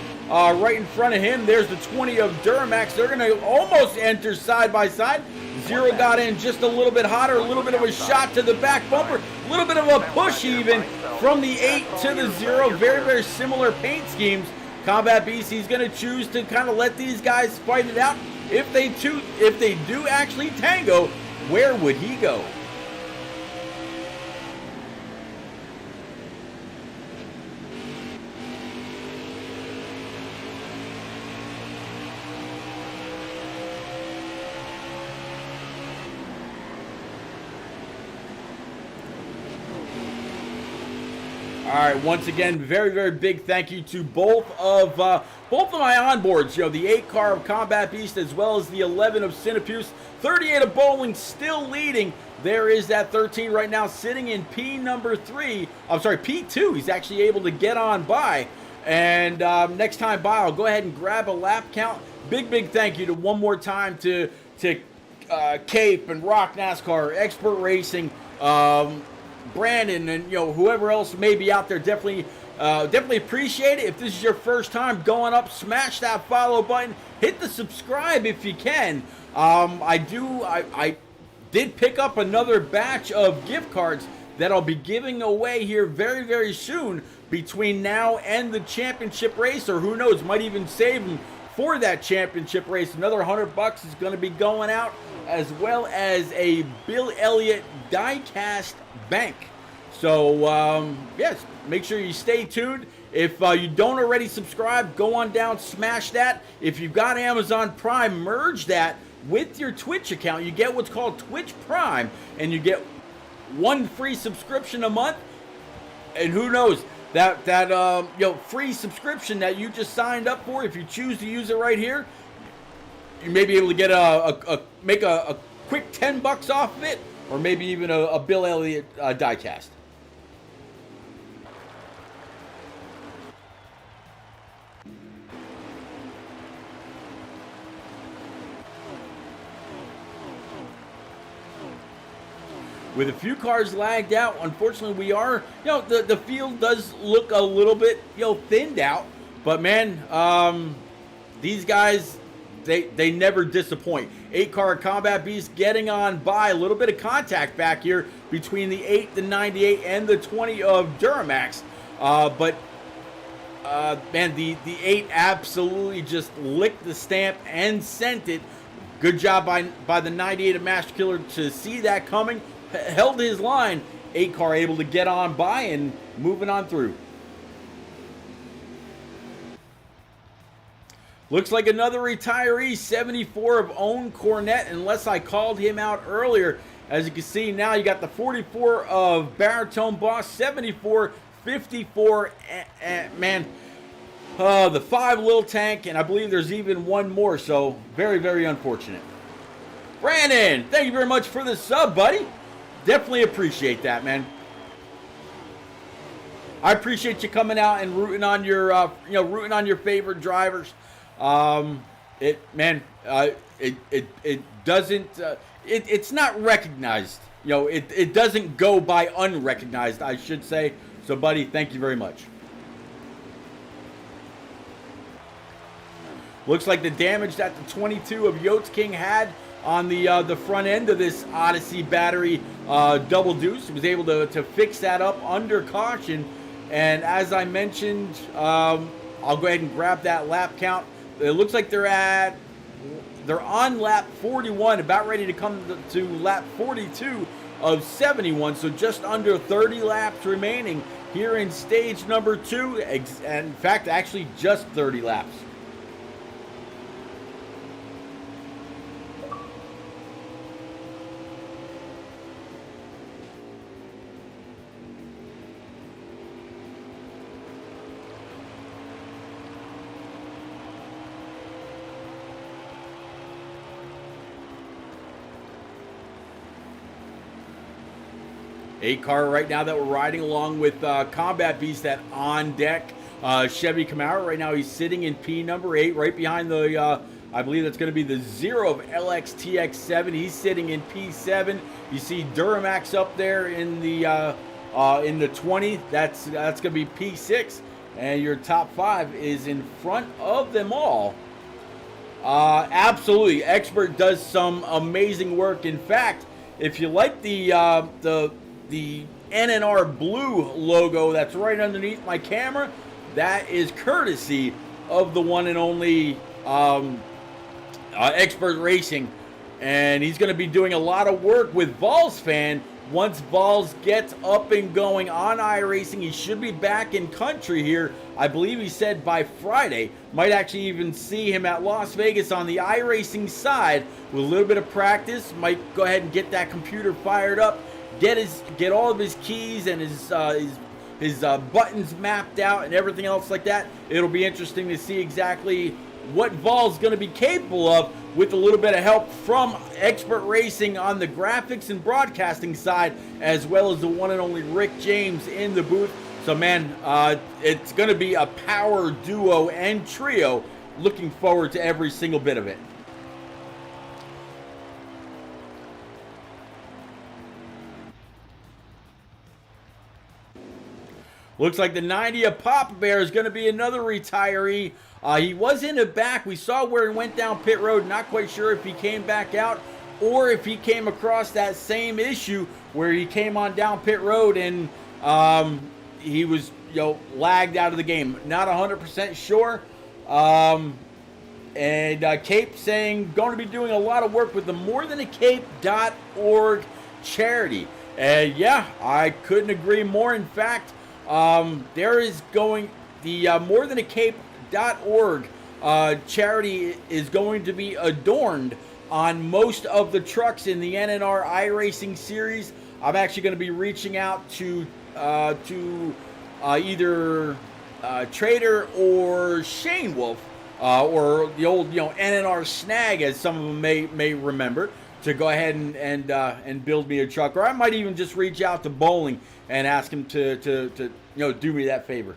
right in front of him. There's the 20 of Duramax. They're going to almost enter side by side. 0 got in just a little bit hotter, a little bit of a shot to the back bumper, a little bit of a push even from the 8 to the 0. Very, very similar paint schemes. Combat Beast, he's going to choose to kind of let these guys fight it out. If they do actually tango, where would he go? All right, once again, very, very big thank you to both of my onboards. The 8 car of Combat Beast as well as the 11 of Cinepuse. 38 of Bowling still leading. There is that 13 right now sitting in P2. He's actually able to get on by. And next time by, I'll go ahead and grab a lap count. Big, big thank you to one more time to Cape and Rock NASCAR, Expert Racing, Brandon, and whoever else may be out there. Definitely appreciate it. If this is your first time going up, smash that follow button, hit the subscribe if you can. I did pick up another batch of gift cards that I'll be giving away here very, very soon between now and the championship race, or who knows, might even save them for that championship race. Another $100 is going to be going out, as well as a Bill Elliott die-cast bank. So yes, make sure you stay tuned. If you don't already subscribe, go on down, smash that. If you've got Amazon Prime, merge that with your Twitch account. You get what's called Twitch Prime, and you get 1 free subscription a month. And who knows, that free subscription that you just signed up for, if you choose to use it right here, you may be able to get make a quick $10 off of it, or maybe even a Bill Elliott diecast. with a few cars lagged out. Unfortunately, we are, the field does look a little bit, thinned out. But man, these guys, they never disappoint. 8-car Combat Beast getting on by. A little bit of contact back here between the 8, the 98, and the 20 of Duramax. Man, the 8 absolutely just licked the stamp and sent it. Good job by the 98 of Master Killer to see that coming. Held his line. 8-car able to get on by and moving on through. Looks like another retiree, 74 of Owen Cornett, unless I called him out earlier. As you can see now, you got the 44 of Baritone Boss, 74, 54, man, the 5 Lil Tank, and I believe there's even one more, so very, very unfortunate. Brandon, thank you very much for the sub, buddy. Definitely appreciate that, man. I appreciate you coming out and rooting on your favorite drivers. It doesn't, it's not recognized. It doesn't go by unrecognized, I should say. So, buddy, thank you very much. Looks like the damage that the 22 of Yotes King had on the front end of this Odyssey battery double deuce. Was able to fix that up under caution. And as I mentioned, I'll go ahead and grab that lap count. It looks like they're on lap 41, about ready to come to lap 42 of 71. So just under 30 laps remaining here in stage number 2. And in fact, actually just 30 laps. A car right now that we're riding along with Combat Beast that on deck. Chevy Camaro right now, he's sitting in P number 8 right behind the, I believe that's going to be the 0 of LXTX7. He's sitting in P7. You see Duramax up there in the 20. That's going to be P6. And your top 5 is in front of them all. Absolutely. Expert does some amazing work. In fact, if you like the NNR blue logo that's right underneath my camera, that is courtesy of the one and only Expert Racing. And he's going to be doing a lot of work with Vols Fan. Once Vols gets up and going on iRacing, he should be back in country here. I believe he said by Friday. Might actually even see him at Las Vegas on the iRacing side with a little bit of practice. Might go ahead and get that computer fired up. Get all of his keys and his buttons mapped out and everything else like that. It'll be interesting to see exactly what Vol's going to be capable of with a little bit of help from Expert Racing on the graphics and broadcasting side, as well as the one and only Rick James in the booth. So, man, it's going to be a power duo and trio. Looking forward to every single bit of it. Looks like the 90 of Papa Bear is going to be another retiree. He was in the back. We saw where he went down pit road. Not quite sure if he came back out or if he came across that same issue where he came on down pit road and he was, lagged out of the game. Not 100% sure. And Cape saying going to be doing a lot of work with the morethanAcape.org charity. And yeah, I couldn't agree more. In fact, there is going, the morethanAcape.org charity is going to be adorned on most of the trucks in the NNR iRacing series. I'm actually going to be reaching out to either Trader or Shane Wolf, or the old NNR Snag, as some of them may remember, to go ahead and build me a truck. Or I might even just reach out to Bowling and ask him to do me that favor.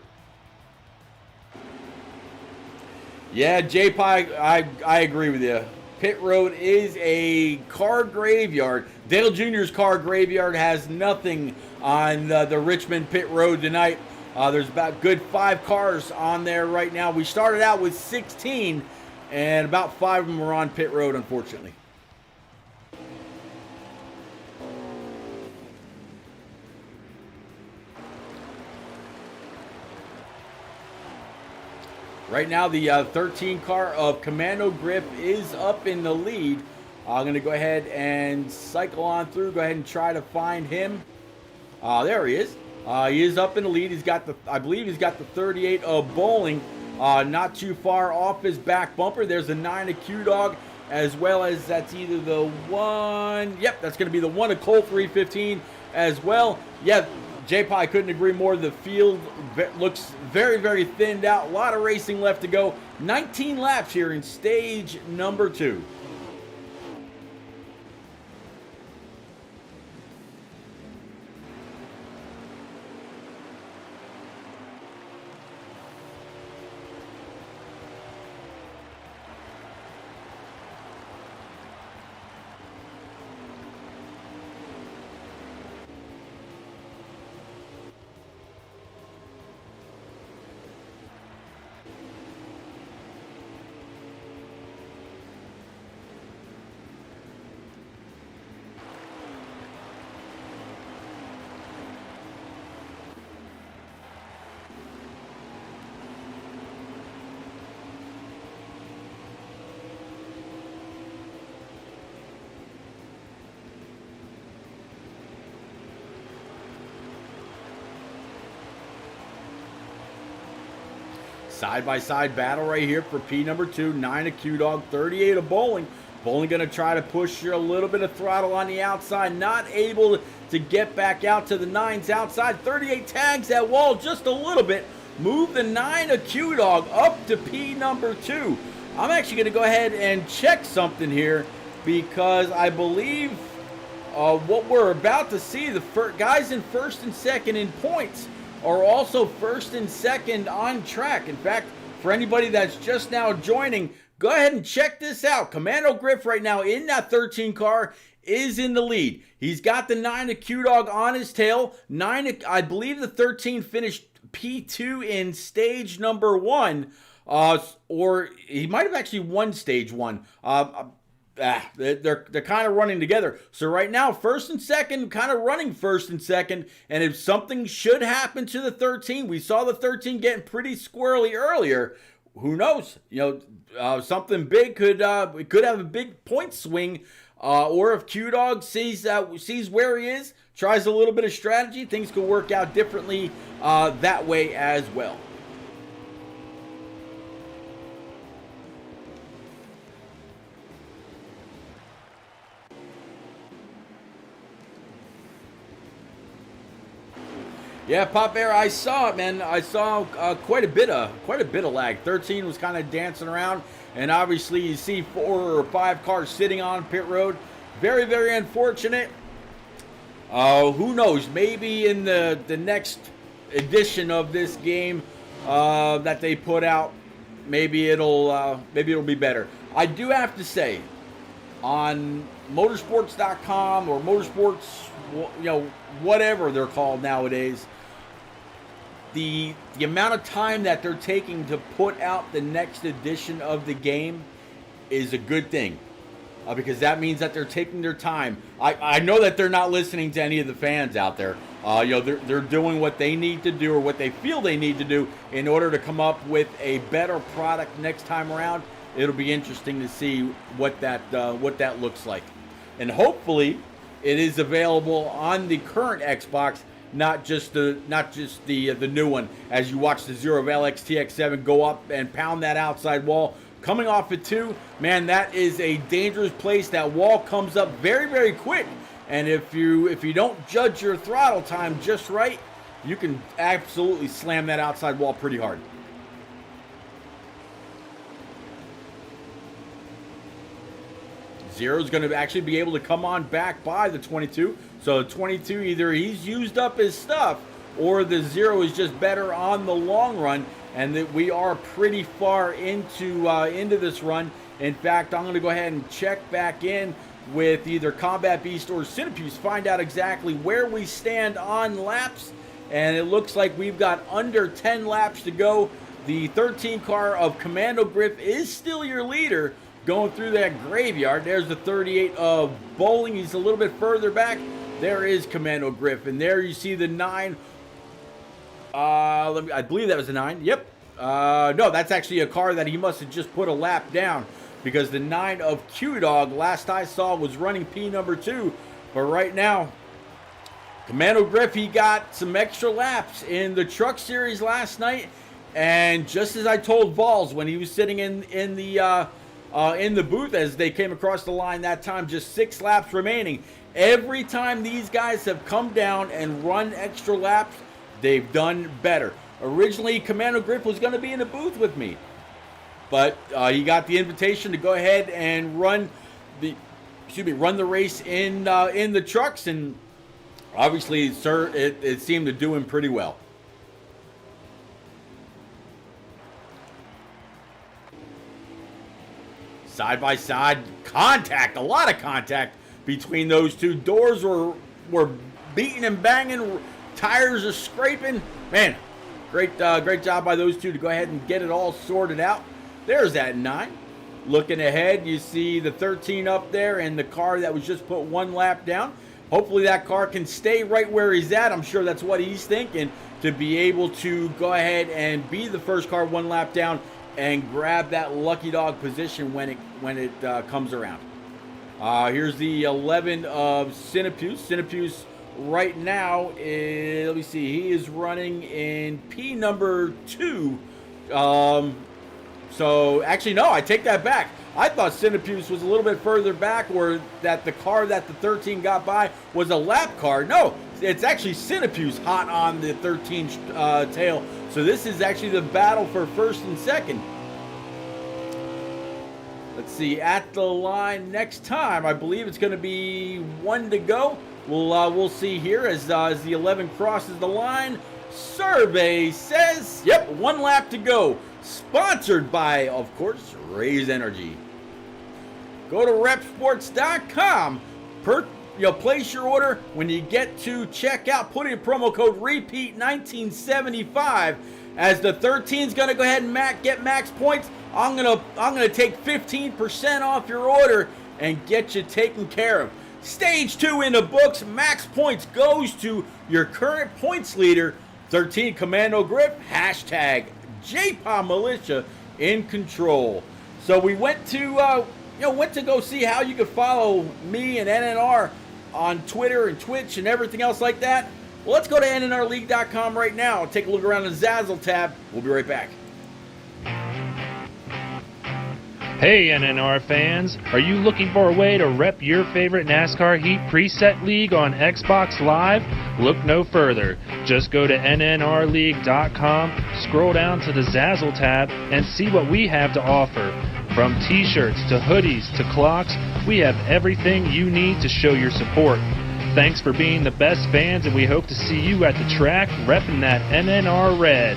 Yeah, J-Pie, I agree with you. pit road is a car graveyard. Dale Jr.'s car graveyard has nothing on the Richmond pit road tonight. There's about good 5 cars on there right now. We started out with 16, and about 5 of them were on pit road, unfortunately. Right now, the 13 car of Commando Grip is up in the lead. I'm going to go ahead and cycle on through. Go ahead and try to find him. There he is. He is up in the lead. He's got the, I believe he's got the 38 of Bowling. Not too far off his back bumper. There's a 9 of Q-Dog, as well as that's either the 1. Yep, that's going to be the 1 of Colt 315 as well. Yeah, J-Pie, I couldn't agree more. The field looks very, very thinned out. A lot of racing left to go. 19 laps here in stage number 2. Side-by-side battle right here for P number 2. 9 of Q-Dog, 38 of Bowling. Bowling going to try to push a little bit of throttle on the outside. Not able to get back out to the 9's outside. 38 tags that wall just a little bit. Move the 9 of Q-Dog up to P number 2. I'm actually going to go ahead and check something here, because I believe what we're about to see, the guys in first and second in points are also first and second on track. In fact, for anybody that's just now joining, go ahead and check this out. Commando Griff right now in that 13 car is in the lead. He's got the 9 of Q-Dog on his tail. 9, I believe the 13 finished P2 in stage number 1. Or he might have actually won stage 1. They're kind of running together. So right now, first and second, kind of running first and second. And if something should happen to the 13, we saw the 13 getting pretty squirrely earlier. Who knows? You know, something big could have a big point swing. Or if Q-Dog sees where he is, tries a little bit of strategy, things could work out differently that way as well. Yeah, Pop Air, I saw it, man. I saw quite a bit of lag. 13 was kind of dancing around, and obviously you see 4 or 5 cars sitting on pit road. Very, very unfortunate. Who knows? Maybe in the next edition of this game that they put out, maybe it'll be better. I do have to say, on motorsports.com or motorsports, you know, whatever they're called nowadays, the amount of time that they're taking to put out the next edition of the game is a good thing, because that means that they're taking their time. I know that they're not listening to any of the fans out there. You know, they're doing what they need to do, or what they feel they need to do, in order to come up with a better product next time around. It'll be interesting to see what that looks like, and hopefully it is available on the current Xbox, not just the new one. As you watch the Zero LX TX7 go up and pound that outside wall, coming off it 2, man, that is a dangerous place. That wall comes up very, very quick, and if you don't judge your throttle time just right, you can absolutely slam that outside wall pretty hard. Zero's going to actually be able to come on back by the 22. So the 22, either he's used up his stuff, or the Zero is just better on the long run, and that we are pretty far into this run. In fact, I'm going to go ahead and check back in with either Combat Beast or Cinepuse, find out exactly where we stand on laps. And it looks like we've got under 10 laps to go. The 13 car of Commando Griff is still your leader going through that graveyard. There's the 38 of Bowling. He's a little bit further back. There is Commando Griff. And there you see the 9. I believe that was the 9. Yep. No, that's actually a car that he must have just put a lap down, because the 9 of Q-Dog, last I saw, was running P number 2. But right now, Commando Griff, he got some extra laps in the Truck Series last night. And just as I told Vols when he was sitting in the booth as they came across the line that time, just 6 laps remaining. Every time these guys have come down and run extra laps, they've done better. Originally, Commando Griff was going to be in the booth with me, but he got the invitation to go ahead and run the race in the trucks, and obviously, sir, it seemed to do him pretty well. Side-by-side contact, a lot of contact between those two. Doors were beating and banging, tires are scraping. Man, great job by those two to go ahead and get it all sorted out. There's that 9. Looking ahead, you see the 13 up there and the car that was just put 1 lap down. Hopefully that car can stay right where he's at. I'm sure that's what he's thinking, to be able to go ahead and be the first car 1 lap down and grab that lucky dog position when it comes around. Here's the 11 of Cinepuse. Cinepuse right now is, let me see, he is running in P number 2. So actually, no, I take that back. I thought Cinepuse was a little bit further back, or that the car that the 13 got by was a lap car. No, it's actually Cinepuse hot on the 13 tail. So this is actually the battle for first and second. Let's see, at the line next time, I believe it's going to be 1 to go. We'll see here as the 11 crosses the line. Survey says, yep, 1 lap to go. Sponsored by, of course, Raise Energy. Go to repsports.com. Place your order. When you get to checkout, put in promo code REPEAT1975. As the 13 is going to go ahead and get max points, I'm gonna take 15% off your order and get you taken care of. Stage 2 in the books. Max points goes to your current points leader, 13 Commando Griff. Hashtag JPOM Militia in control. So we went to go see how you could follow me and NNR on Twitter and Twitch and everything else like that. Well, let's go to NNRLeague.com right now and take a look around the Zazzle tab. We'll be right back. Hey NNR fans, are you looking for a way to rep your favorite NASCAR Heat preset league on Xbox Live? Look no further. Just go to NNRLeague.com, scroll down to the Zazzle tab, and see what we have to offer. From t-shirts to hoodies to clocks, we have everything you need to show your support. Thanks for being the best fans, and we hope to see you at the track repping that NNR red.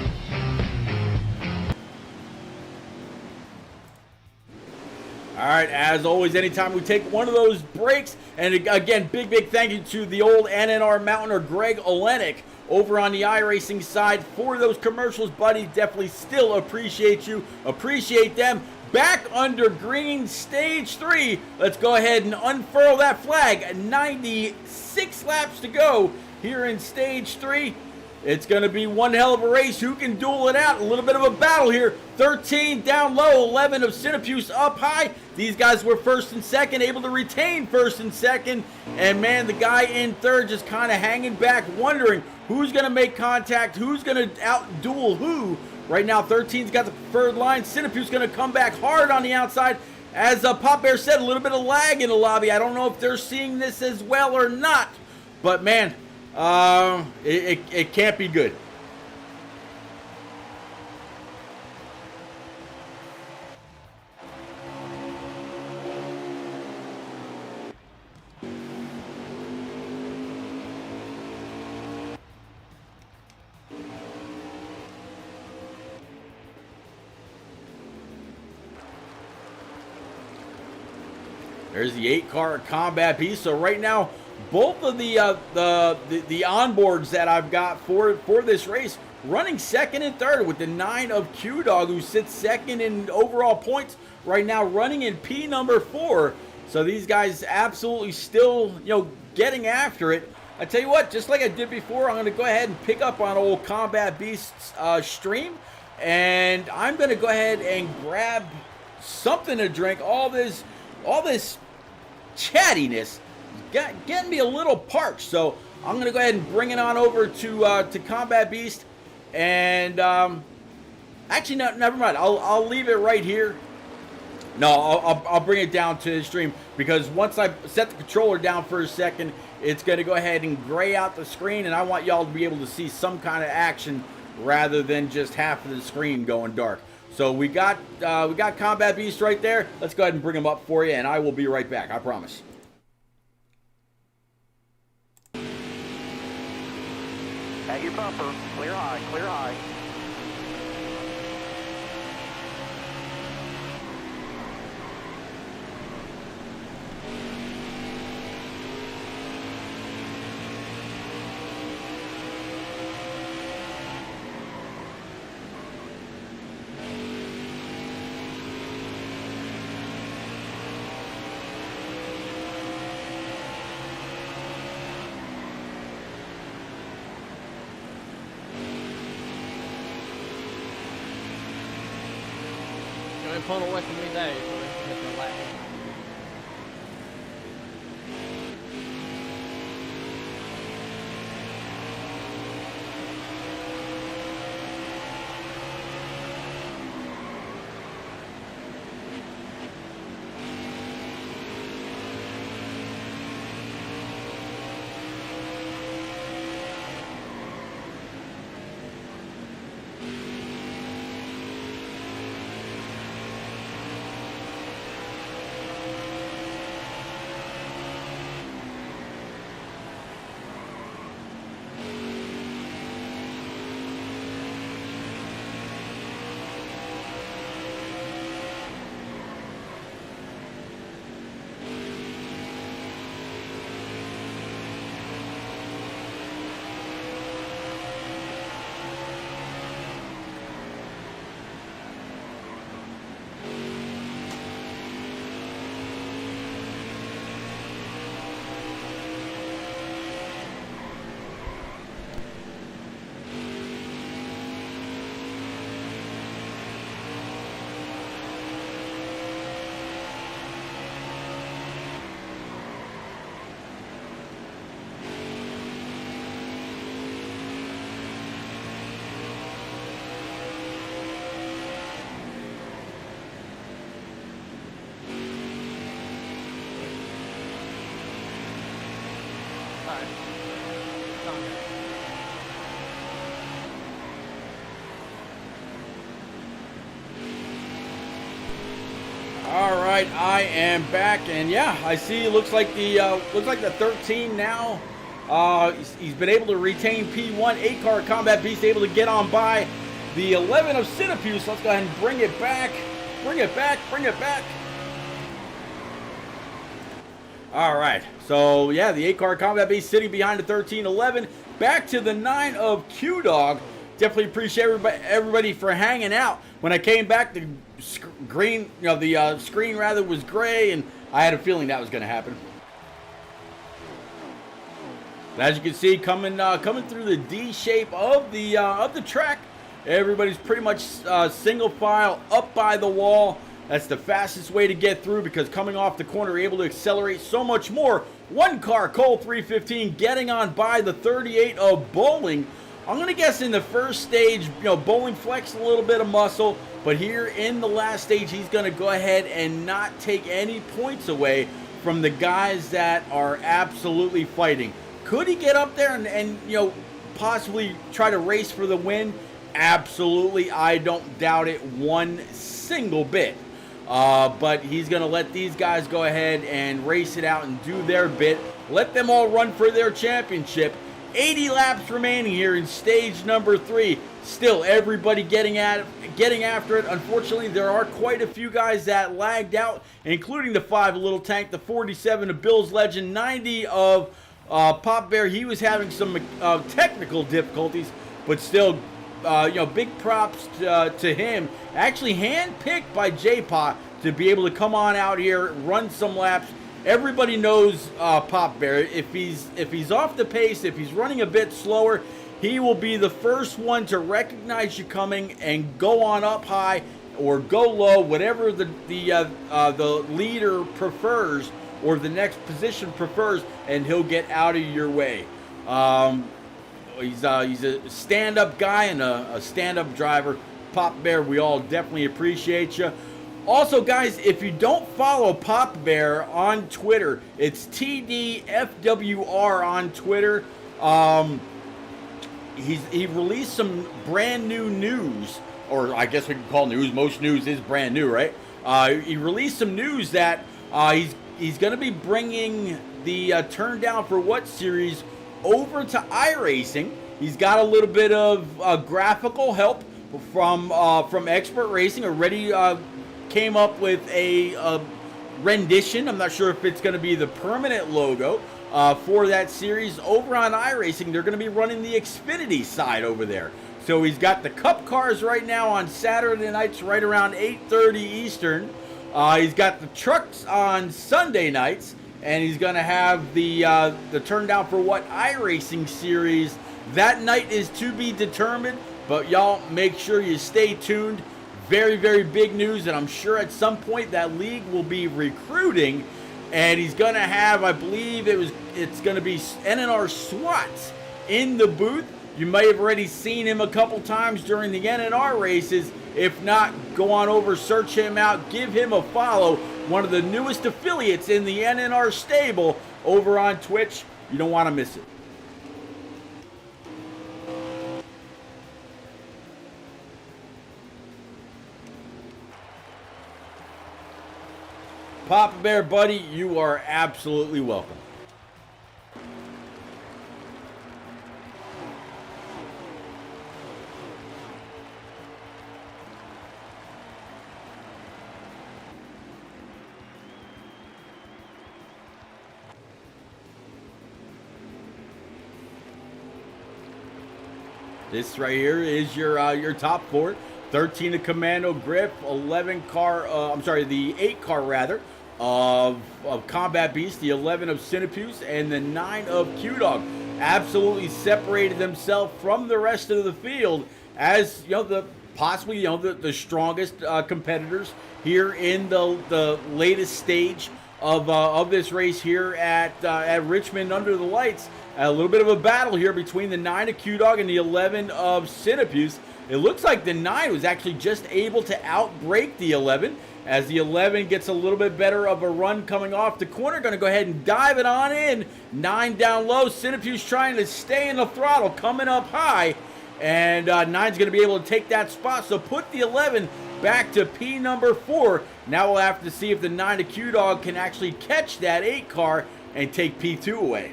All right, as always, anytime we take one of those breaks, and again, big thank you to the old NNR Mountaineer Greg Olenek over on the iRacing side for those commercials, buddy. Definitely still appreciate you, appreciate them. Back under green, stage 3. Let's go ahead and unfurl that flag. 96 laps to go here in stage 3. It's going to be one hell of a race. Who can duel it out? A little bit of a battle here. 13 down low, 11 of Cinepuse up high. These guys were first and second, able to retain first and second. And man, the guy in third just kind of hanging back, wondering who's going to make contact, who's going to out-duel who. Right now, 13's got the preferred line. Cinepuse going to come back hard on the outside. As Pop Bear said, a little bit of lag in the lobby. I don't know if they're seeing this as well or not. But man, it can't be good. There's the 8-car Combat Beast. So right now, both of the onboards that I've got for this race running second and third, with the 9 of Q-Dog, who sits second in overall points right now, running in P number 4. So these guys absolutely still, getting after it. I tell you what, just like I did before, I'm going to go ahead and pick up on old Combat Beast's stream, and I'm going to go ahead and grab something to drink. All this chattiness getting me a little parched, so I'm going to go ahead and bring it on over to Combat Beast. And actually, no, never mind. I'll leave it right here. No, I'll bring it down to the stream, because once I set the controller down for a second, it's going to go ahead and gray out the screen, and I want y'all to be able to see some kind of action rather than just half of the screen going dark. So we got Combat Beast right there. Let's go ahead and bring him up for you, and I will be right back. I promise. At your bumper, clear high, clear high. Pull away from me there, so it's gonna lag. All right, I am back, and yeah, I see. Looks like the 13 now. He's been able to retain P1. 8-car Combat Beast able to get on by the 11 of Cinepuse. So let's go ahead and bring it back. Bring it back. Bring it back. All right. So yeah, the 8-car Combat Beast sitting behind the 13-11. Back to the 9 of Q-Dog. Definitely appreciate everybody for hanging out. When I came back, the screen rather was gray, and I had a feeling that was going to happen. As you can see, coming through the D shape of the track, everybody's pretty much single file up by the wall. That's the fastest way to get through, because coming off the corner, you're able to accelerate so much more. 1-car Cole 315 getting on by the 38 of Bowling. I'm going to guess in the first stage, Bowling flexed a little bit of muscle, but here in the last stage, he's going to go ahead and not take any points away from the guys that are absolutely fighting. Could he get up there and possibly try to race for the win? Absolutely. I don't doubt it one single bit. But he's going to let these guys go ahead and race it out and do their bit. Let them all run for their championship. 80 laps remaining here in stage number 3. Still, everybody getting after it. Unfortunately, there are quite a few guys that lagged out, including the 5 of Little Tank, the 47 of Bill's Legend, 90 of Pop Bear. He was having some technical difficulties, but still, big props to him. Actually handpicked by J-Pot to be able to come on out here, run some laps. Everybody knows Pop Bear. If he's off the pace, if he's running a bit slower, he will be the first one to recognize you coming and go on up high or go low, whatever the leader prefers or the next position prefers, and he'll get out of your way. He's a stand-up guy and a stand-up driver. Pop Bear, we all definitely appreciate you. Also, guys, if you don't follow Pop Bear on Twitter, it's TDFWR on Twitter. He released some brand new news, or I guess we can call news. Most news is brand new, right? He released some news that he's going to be bringing the Turn Down for What series over to iRacing. He's got a little bit of graphical help from Expert Racing. Already came up with a rendition. I'm not sure if it's going to be the permanent logo for that series. Over on iRacing, they're going to be running the Xfinity side over there. So he's got the Cup cars right now on Saturday nights right around 8:30 Eastern. He's got the trucks on Sunday nights, and he's going to have the Turn Down for What iRacing series. That night is to be determined, but y'all make sure you stay tuned. Very, very big news, and I'm sure at some point that league will be recruiting, and he's going to have, I believe it's going to be NNR SWATs in the booth. You may have already seen him a couple times during the NNR races. If not, go on over, search him out, give him a follow. One of the newest affiliates in the NNR stable over on Twitch. You don't want to miss it. Papa Bear, buddy, you are absolutely welcome. This right here is your top 4. 13 of Commando Grip, 11 car, the 8 car rather, of Combat Beast, the 11 of Cinepuse, and the 9 of Q-Dog. Absolutely separated themselves from the rest of the field as, possibly the strongest competitors here in the latest stage of this race here at Richmond under the lights. A little bit of a battle here between the 9 of Q-Dog and the 11 of Cinepuse. It looks like the 9 was actually just able to outbreak the 11 as the 11 gets a little bit better of a run coming off the corner. Going to go ahead and dive it on in. 9 down low. Cinepuse trying to stay in the throttle, coming up high. And 9's going to be able to take that spot. So put the 11 back to P number 4. Now we'll have to see if the 9 of Q-Dog can actually catch that 8 car and take P2 away.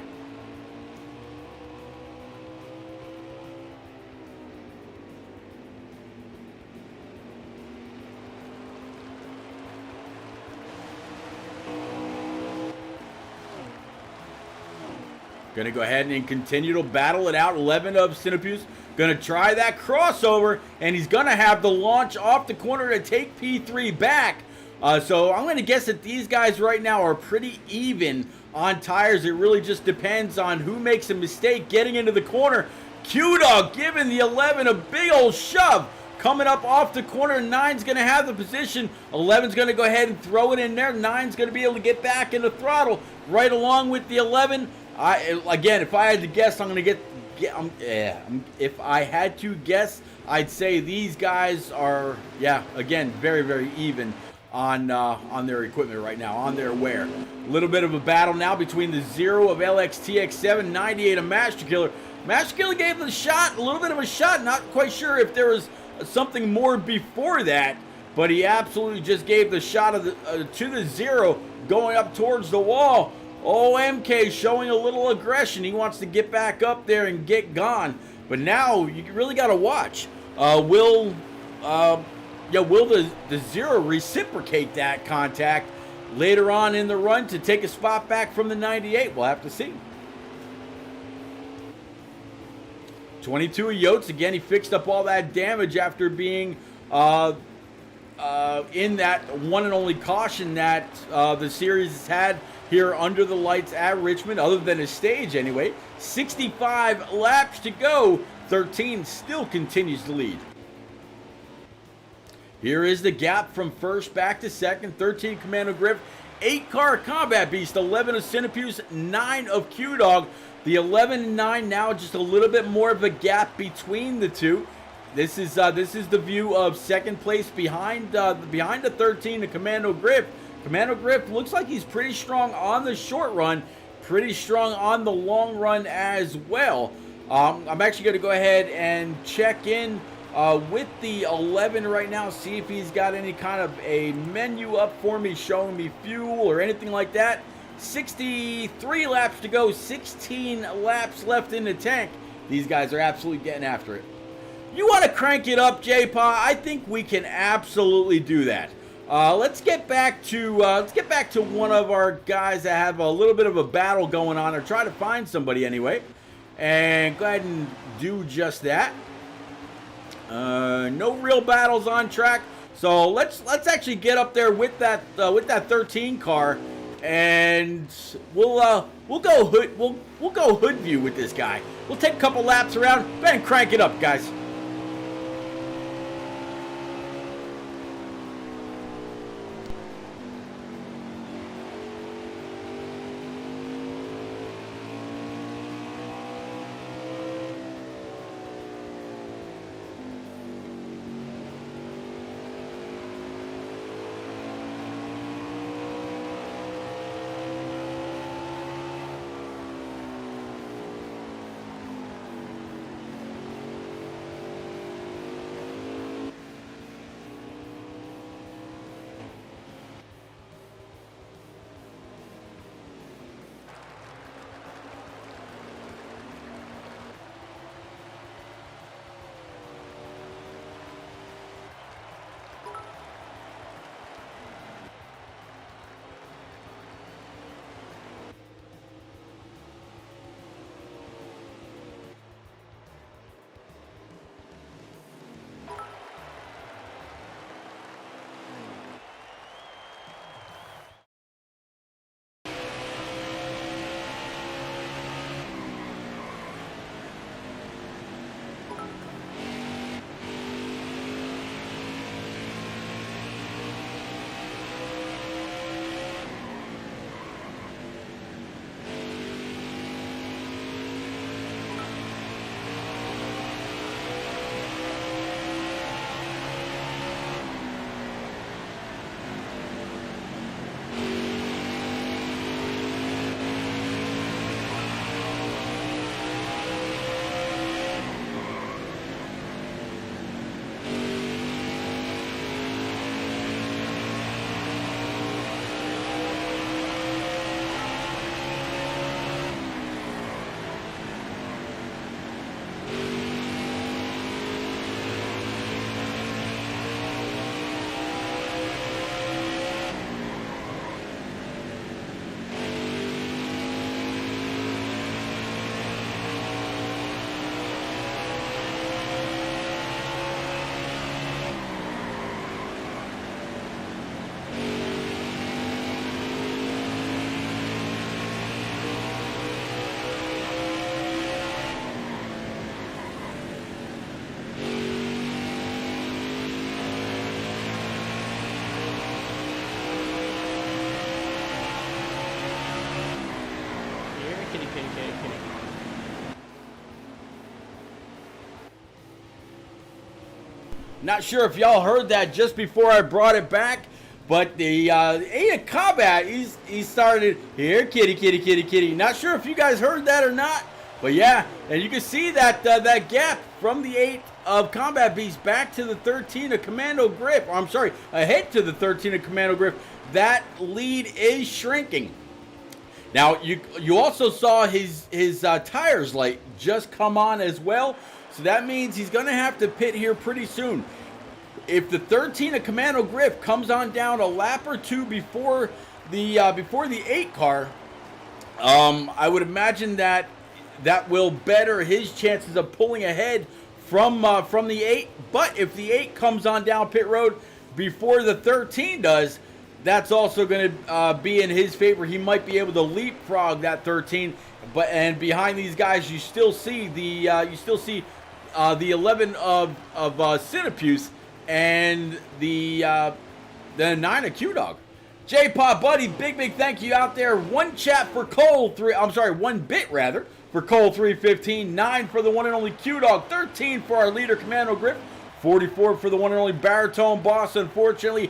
Going to go ahead and continue to battle it out. 11 of Cinepuse. Going to try that crossover, and he's going to have the launch off the corner to take P3 back. So I'm going to guess that these guys right now are pretty even on tires. It really just depends on who makes a mistake getting into the corner. Q-Dog giving the 11 a big old shove. Coming up off the corner, 9's going to have the position. 11's going to go ahead and throw it in there. 9's going to be able to get back in the throttle right along with the 11. Again, if I had to guess, if I had to guess, I'd say these guys are, again, very, very even on their equipment right now, on their wear. A little bit of a battle now between the 0 of LXTX7, 98 of Master Killer. Master Killer gave the shot, a little bit of a shot. Not quite sure if there was something more before that, but he absolutely just gave the shot of to the 0 going up towards the wall. OMK showing a little aggression. He wants to get back up there and get gone. But now you really got to watch. Will the Zero reciprocate that contact later on in the run to take a spot back from the 98? We'll have to see. 22 of Yotes. Again, he fixed up all that damage after being in that one and only caution that the series has had here under the lights at Richmond, other than his stage anyway. 65 laps to go. 13 still continues to lead. Here is the gap from first back to second. 13 Commando Griff, 8 car Combat Beast, 11 of Cinepuse, 9 of Q-Dog. The 11 and 9 now just a little bit more of a gap between the two. This is the view of second place behind the 13 the Commando Griff. Commando Griff looks like he's pretty strong on the short run, pretty strong on the long run as well. I'm actually going to go ahead and check in with the 11 right now, see if he's got any kind of a menu up for me showing me fuel or anything like that. 63 laps to go, 16 laps left in the tank. These guys are absolutely getting after it. You want to crank it up, J-Pa? I think we can absolutely do that. Let's get back to one of our guys that have a little bit of a battle going on, or try to find somebody anyway, and go ahead and do just that. No real battles on track, so let's actually get up there with that 13 car, and we'll go hood view with this guy. We'll take a couple laps around, go ahead and crank it up, guys. Not sure if y'all heard that just before I brought it back, but the 8 of Combat, he started, here, kitty, kitty, kitty, kitty. Not sure if you guys heard that or not, but yeah, and you can see that that gap from the 8 of Combat Beast back to the 13 of Commando Griff. I'm sorry, ahead to the 13 of Commando Griff. That lead is shrinking. Now, you also saw his tires light just come on as well, so that means he's going to have to pit here pretty soon. If the 13 of Commando Griff comes on down a lap or two before the 8 car, I would imagine that will better his chances of pulling ahead from the 8. But if the 8 comes on down pit road before the 13 does, that's also going to be in his favor. He might be able to leapfrog that 13. And behind these guys, you still see the 11 of Cinepuse and the 9 of Q-Dog. J-Pop, buddy, big thank you out there. 1 chat for Cole 1 bit rather for Cole 315, 9 for the one and only Q-Dog, 13 for our leader Commando Grip, 44 for the one and only Baritone Boss. Unfortunately,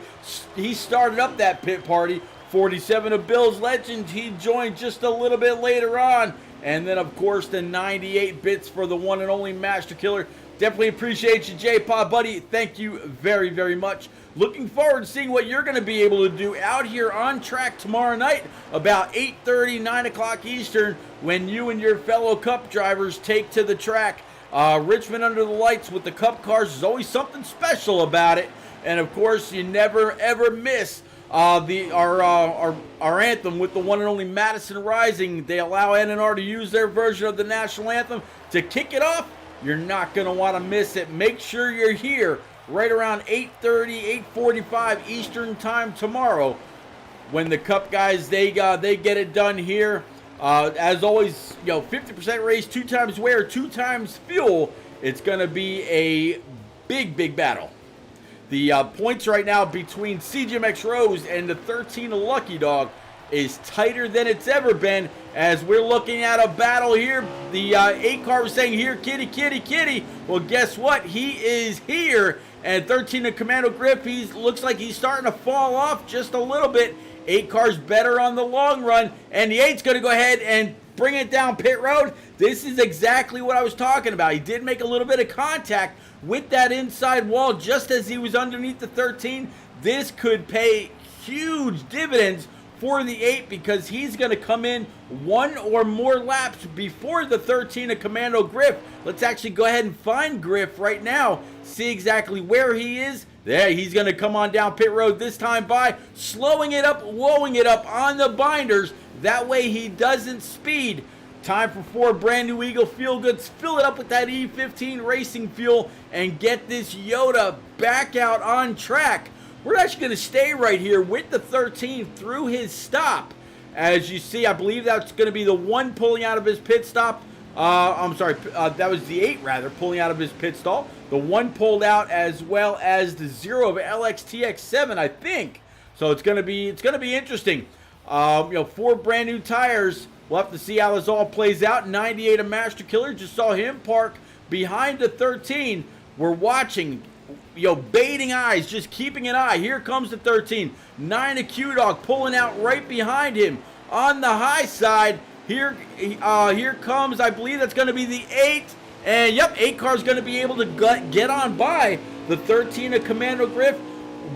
he started up that pit party. 47 of Bill's Legend, he joined just a little bit later on. And then, of course, the 98 bits for the one and only Master Killer. Definitely appreciate you, J-Pop, buddy. Thank you very much. Looking forward to seeing what you're going to be able to do out here on track tomorrow night about 8:30, 9 o'clock Eastern, when you and your fellow Cup drivers take to the track. Richmond under the lights with the Cup cars is always something special about it. And, of course, you never, ever miss our anthem with the one and only Madison Rising. They allow NNR to use their version of the national anthem to kick it off. You're not going to want to miss it. Make sure you're here right around 8:30, 8:45 Eastern time tomorrow when the Cup guys, they get it done here. As always, 50% race, 2 times wear, 2 times fuel. It's going to be a big battle. The points right now between CGMX Rose and the 13 Lucky Dog is tighter than it's ever been, as we're looking at a battle here. The 8 car was saying, here, kitty. Well, guess what? He is here. And 13 of Commando Grip, looks like he's starting to fall off just a little bit. 8 car's better on the long run, and the 8's going to go ahead and bring it down pit road. This is exactly what I was talking about. He did make a little bit of contact with that inside wall just as he was underneath the 13. This could pay huge dividends for the 8 because he's going to come in 1 or more laps before the 13 of Commando Griff. Let's actually go ahead and find Griff right now, see exactly where he is. There, he's going to come on down pit road this time by, slowing it up, lowing it up on the binders. That way he doesn't speed. Time for 4 brand new Eagle Feel Goods. Fill it up with that E15 racing fuel and get this Yoda back out on track. We're actually going to stay right here with the 13 through his stop. As you see, I believe that's going to be the 1 pulling out of his pit stop. That was the 8 rather, pulling out of his pit stall. The 1 pulled out, as well as the 0 of LXTX7, I think. So it's going to be interesting. 4 brand new tires. We'll have to see how this all plays out. 98 of Master Killer, just saw him park behind the 13. We're watching, baiting eyes, just keeping an eye. Here comes the 13. 9 of Q-Dog pulling out right behind him on the high side. Here comes, I believe that's going to be the 8. And 8 car's going to be able to get on by the 13 of Commando Griff.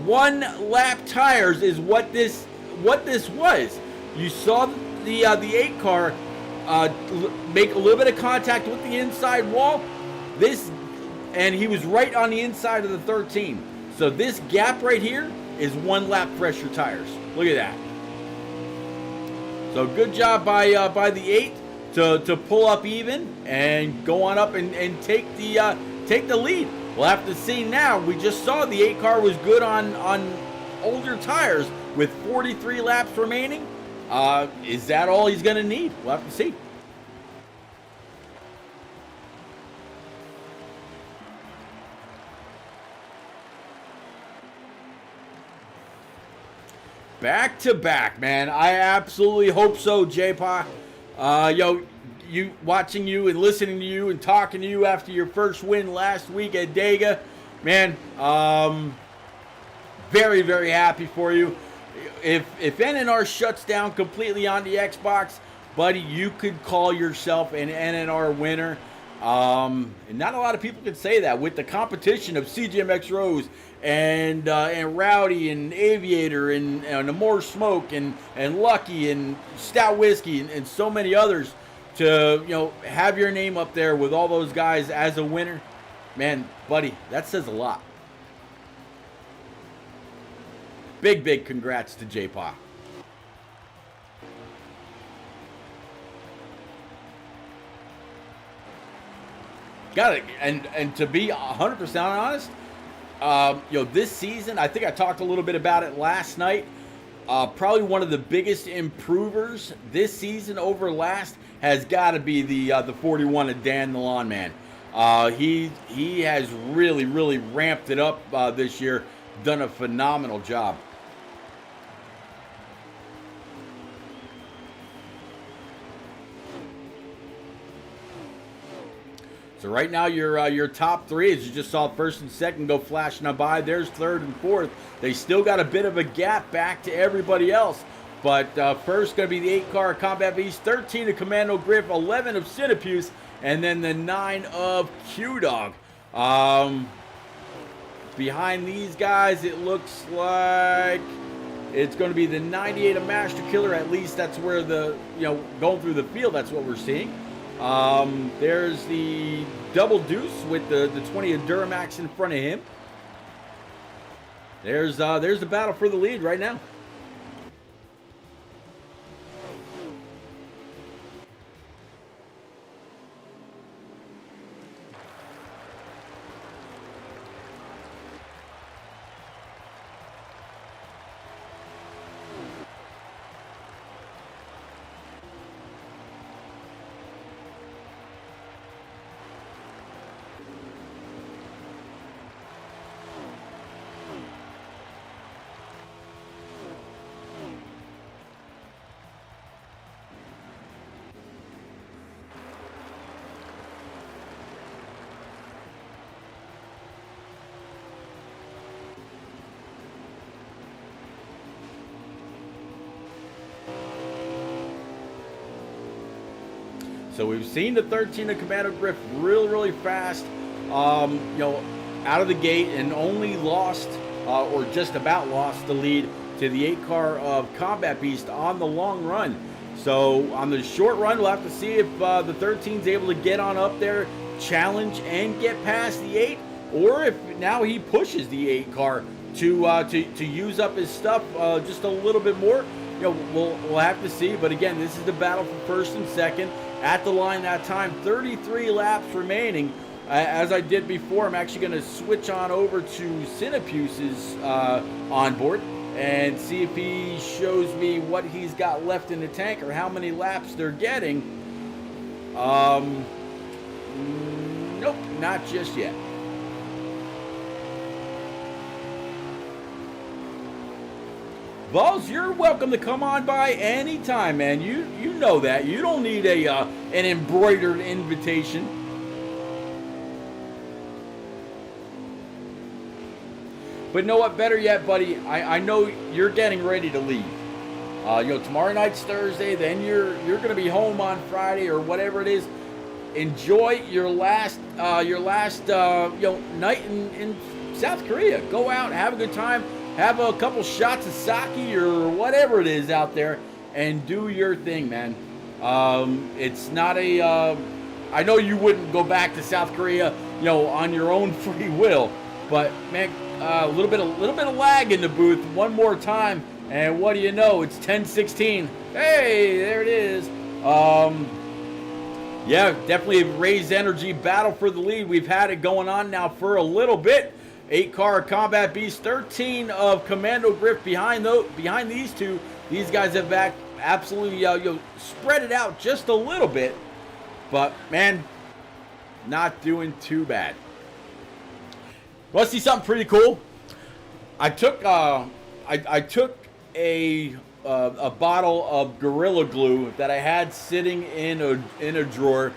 1 lap tires is what this was. You saw the 8 car make a little bit of contact with the inside wall. And he was right on the inside of the 13. So this gap right here is 1 lap fresher tires. Look at that. So good job by the 8 to pull up even and go on up and take the lead. We'll have to see now. We just saw the 8 car was good on older tires with 43 laps remaining. Is that all he's going to need? We'll have to see. Back to back, man. I absolutely hope so, J-Pa. You watching you and listening to you and talking to you after your first win last week at Dega, man. Very happy for you. If NNR shuts down completely on the Xbox, buddy, you could call yourself an NNR winner. And not a lot of people can say that with the competition of CGMX Rose and Rowdy and Aviator and the More Smoke and Lucky and Stout Whiskey and so many others to have your name up there with all those guys as a winner. Man, buddy, that says a lot. Big congrats to J-Paw. Got it. And to be 100% honest, this season, I think I talked a little bit about it last night. Probably one of the biggest improvers this season over last has got to be the 41 of Dan the Lawn Man. He has really ramped it up this year. Done a phenomenal job. So right now your top three, as you just saw first and second go flashing on by. There's third and fourth. They still got a bit of a gap back to everybody else. But first going to be the 8-car Combat Beast, 13 of Commando Griff, 11 of Cinepuse, and then the 9 of Q-Dog. Behind these guys, it looks like it's going to be the 98 of Master Killer. At least that's where going through the field, that's what we're seeing. There's the Double Deuce with the 20 of Duramax in front of him. There's the battle for the lead right now. So we've seen the 13 of Commando Griff really fast, out of the gate, and only lost, or just about lost the lead to the 8-car of Combat Beast on the long run. So on the short run, we'll have to see if the 13's able to get on up there, challenge, and get past the 8, or if now he pushes the 8-car to use up his stuff just a little bit more. We'll have to see. But again, this is the battle for first and second. At the line that time, 33 laps remaining. As I did before, I'm actually going to switch on over to Cinepuse's onboard and see if he shows me what he's got left in the tank or how many laps they're getting. Nope, not just yet. Vols, you're welcome to come on by anytime, man. You know that. You don't need an embroidered invitation. But know what? Better yet, buddy, I know you're getting ready to leave. Tomorrow night's Thursday, then you're going to be home on Friday or whatever it is. Enjoy your last night in South Korea. Go out, have a good time. Have a couple shots of sake or whatever it is out there and do your thing, man. It's not I know you wouldn't go back to South Korea, on your own free will, but man, a little bit of lag in the booth one more time, and what do you know? It's 10:16. Hey, there it is. Yeah, definitely raised energy battle for the lead. We've had it going on now for a little bit. 8-car Combat Beast, 13 of Commando Griff behind these two. These guys have absolutely spread it out just a little bit, but man, not doing too bad. Want to see something pretty cool? I took a bottle of Gorilla Glue that I had sitting in a drawer.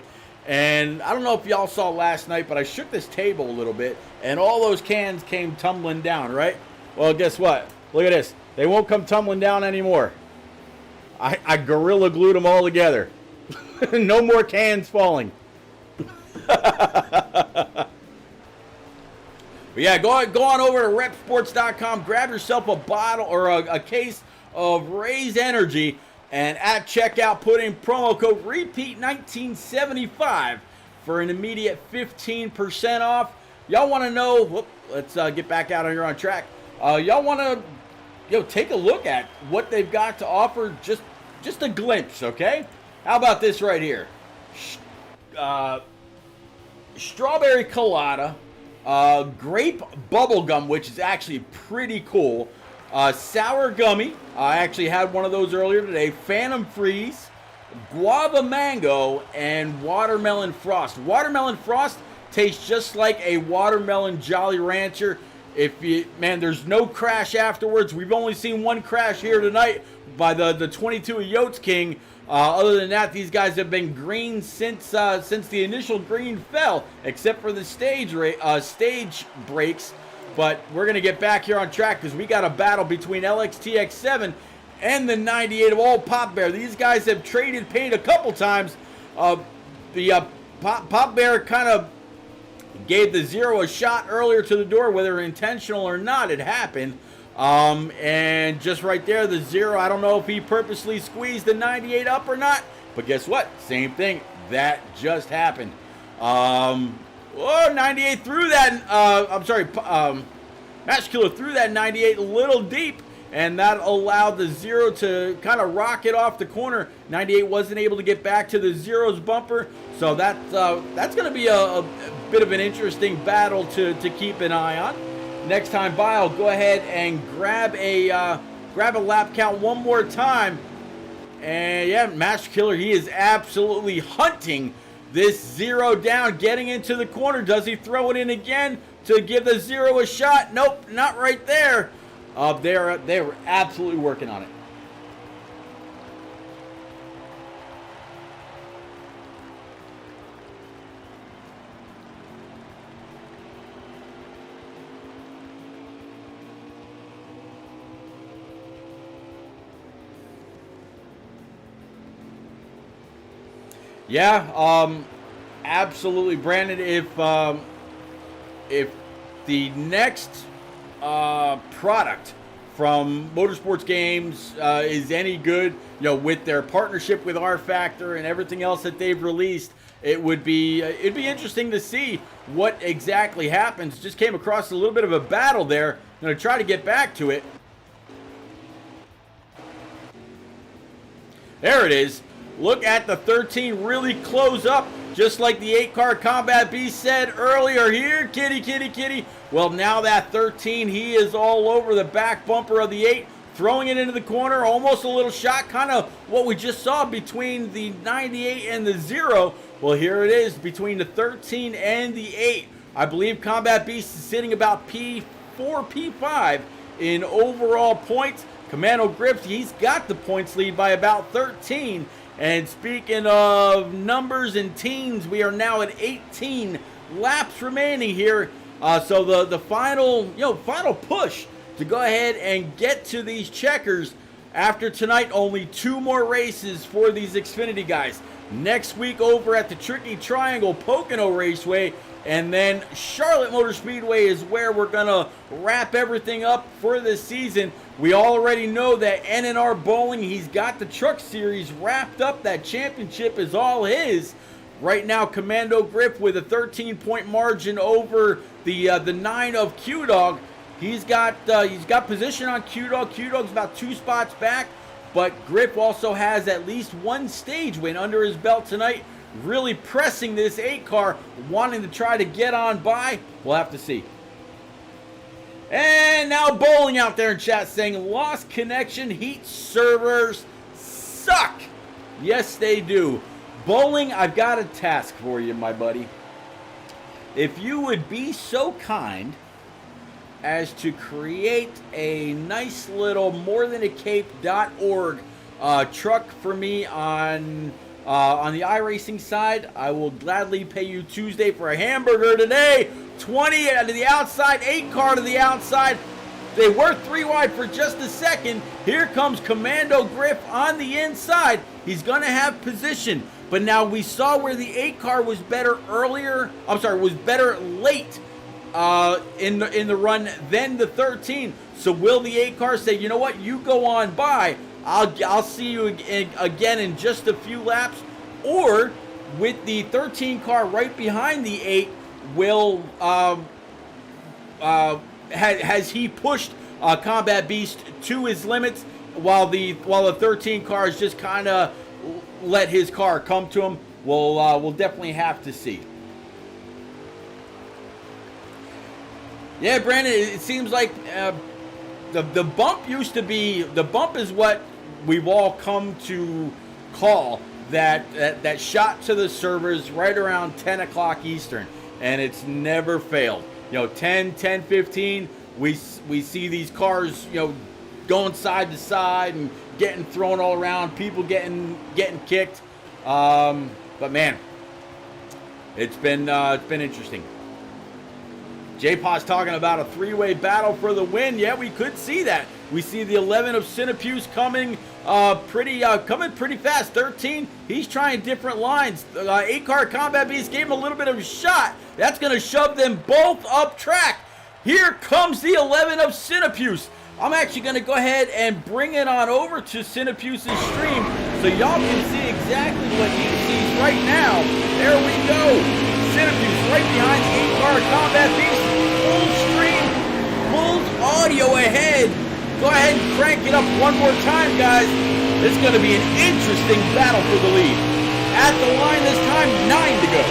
And I don't know if y'all saw last night, but I shook this table a little bit, and all those cans came tumbling down, right? Well, guess what? Look at this. They won't come tumbling down anymore. I Gorilla Glued them all together. No more cans falling. But yeah, go on over to repsports.com, grab yourself a bottle or a case of Raise Energy, and at checkout put in promo code REPEAT1975 for an immediate 15% off. Y'all want to know, let's get back out here on track. Y'all want to take a look at what they've got to offer, just a glimpse, okay? How about this right here? Strawberry colada, grape bubblegum, which is actually pretty cool, sour gummy, I actually had one of those earlier today, Phantom Freeze, guava mango, and watermelon frost. Watermelon frost tastes just like a watermelon Jolly Rancher. There's no crash afterwards. We've only seen one crash here tonight by the 22 of Yotes King. Other than that, these guys have been green since the initial green fell, except for the stage breaks. But we're going to get back here on track because we got a battle between LXTX7 and the 98 of Old Pop Bear. These guys have traded paint a couple times. The Pop Bear kind of gave the 0 a shot earlier to the door, whether intentional or not, it happened. And just right there, the 0, I don't know if he purposely squeezed the 98 up or not, but guess what? Same thing. That just happened. 98 threw that, Match Killer threw that 98 a little deep, and that allowed the 0 to kind of rocket off the corner. 98 wasn't able to get back to the 0's bumper, so that's going to be a bit of an interesting battle to keep an eye on. Next time by, I'll go ahead and grab a lap count one more time. And yeah, Match Killer, he is absolutely hunting this 0 down, getting into the corner. Does he throw it in again to give the 0 a shot? Nope, not right there. They were absolutely working on it. Yeah, absolutely, Brandon. If the next product from Motorsports Games is any good, with their partnership with R Factor and everything else that they've released, it'd be interesting to see what exactly happens. Just came across a little bit of a battle there. I'm going to try to get back to it. There it is. Look at the 13 really close up, just like the 8-car Combat Beast said earlier here. Kitty, kitty, kitty. Well, now that 13, he is all over the back bumper of the 8, throwing it into the corner. Almost a little shot, kind of what we just saw between the 98 and the 0. Well, here it is between the 13 and the 8. I believe Combat Beast is sitting about P4, P5 in overall points. Commando Griff, he's got the points lead by about 13. And speaking of numbers and teens, we are now at 18 laps remaining here. So the final push to go ahead and get to these checkers. After tonight, only 2 more races for these Xfinity guys. Next week over at the Tricky Triangle Pocono Raceway, and then Charlotte Motor Speedway is where we're going to wrap everything up for this season. We already know that NNR Bowling, he's got the Truck Series wrapped up. That championship is all his. Right now, Commando Griff with a 13-point margin over the 9 of Q-Dog. He's got position on Q-Dog. Q-Dog's about 2 spots back, but Griff also has at least 1 stage win under his belt tonight. Really pressing this 8-car, wanting to try to get on by. We'll have to see. And now Bowling out there in chat saying, lost connection, heat servers suck. Yes, they do. Bowling, I've got a task for you, my buddy. If you would be so kind as to create a nice little morethanAcape.org truck for me on the iRacing side, I will gladly pay you Tuesday for a hamburger today. 20 to the outside, 8-car to the outside. They were 3 wide for just a second. Here comes Commando Griff on the inside. He's going to have position. But now we saw where the 8 car was better earlier. I'm sorry, was better late in the run than the 13. So will the 8 car say, you know what, you go on by, I'll see you again in just a few laps? Or with the 13 car right behind the 8, will has he pushed Combat Beast to his limits while the 13 car is just kind of let his car come to him? We'll definitely have to see. Yeah, Brandon, it seems like the bump used to be, the bump is what we've all come to call that shot to the servers right around 10 o'clock Eastern, and it's never failed. 10:15, we see these cars, going side to side and getting thrown all around, people getting kicked. But man, it's been interesting. J-Paw's talking about a 3-way battle for the win. Yeah, we could see that. We see the 11 of Cinepuse coming pretty fast. 13, he's trying different lines. 8 car Combat Beast gave him a little bit of a shot. That's going to shove them both up track. Here comes the 11 of Cinepuse. I'm actually going to go ahead and bring it on over to Cinepuse's stream so y'all can see exactly what he sees right now. There we go. Cinepuse right behind the 8 car Combat Beast. Full stream, full audio ahead. Go ahead and crank it up one more time, guys. It's going to be an interesting battle for the lead. At the line this time, 9 to go.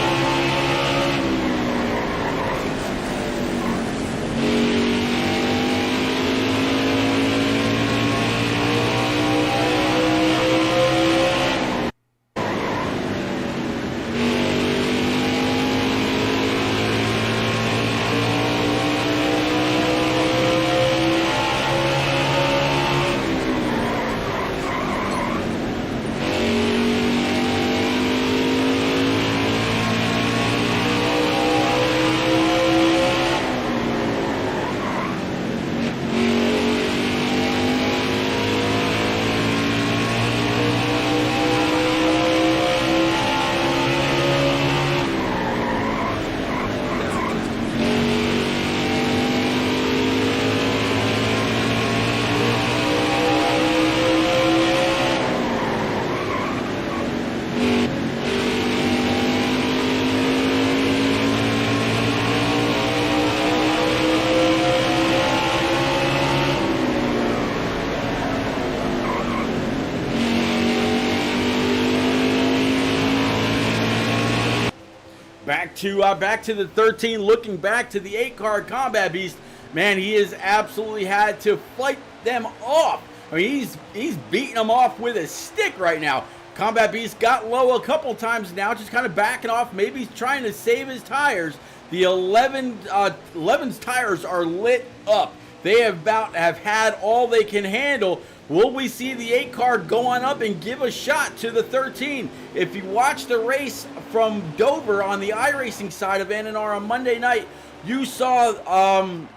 Back to the 13, looking back to the 8 car Combat Beast. Man, he has absolutely had to fight them off. I mean, he's beating them off with a stick right now. Combat Beast got low a couple times now, just kind of backing off. Maybe he's trying to save his tires. The 11's tires are lit up. They have had all they can handle. Will we see the 8 car go on up and give a shot to the 13? If you watch the race from Dover on the iRacing side of NNR on Monday night, you saw the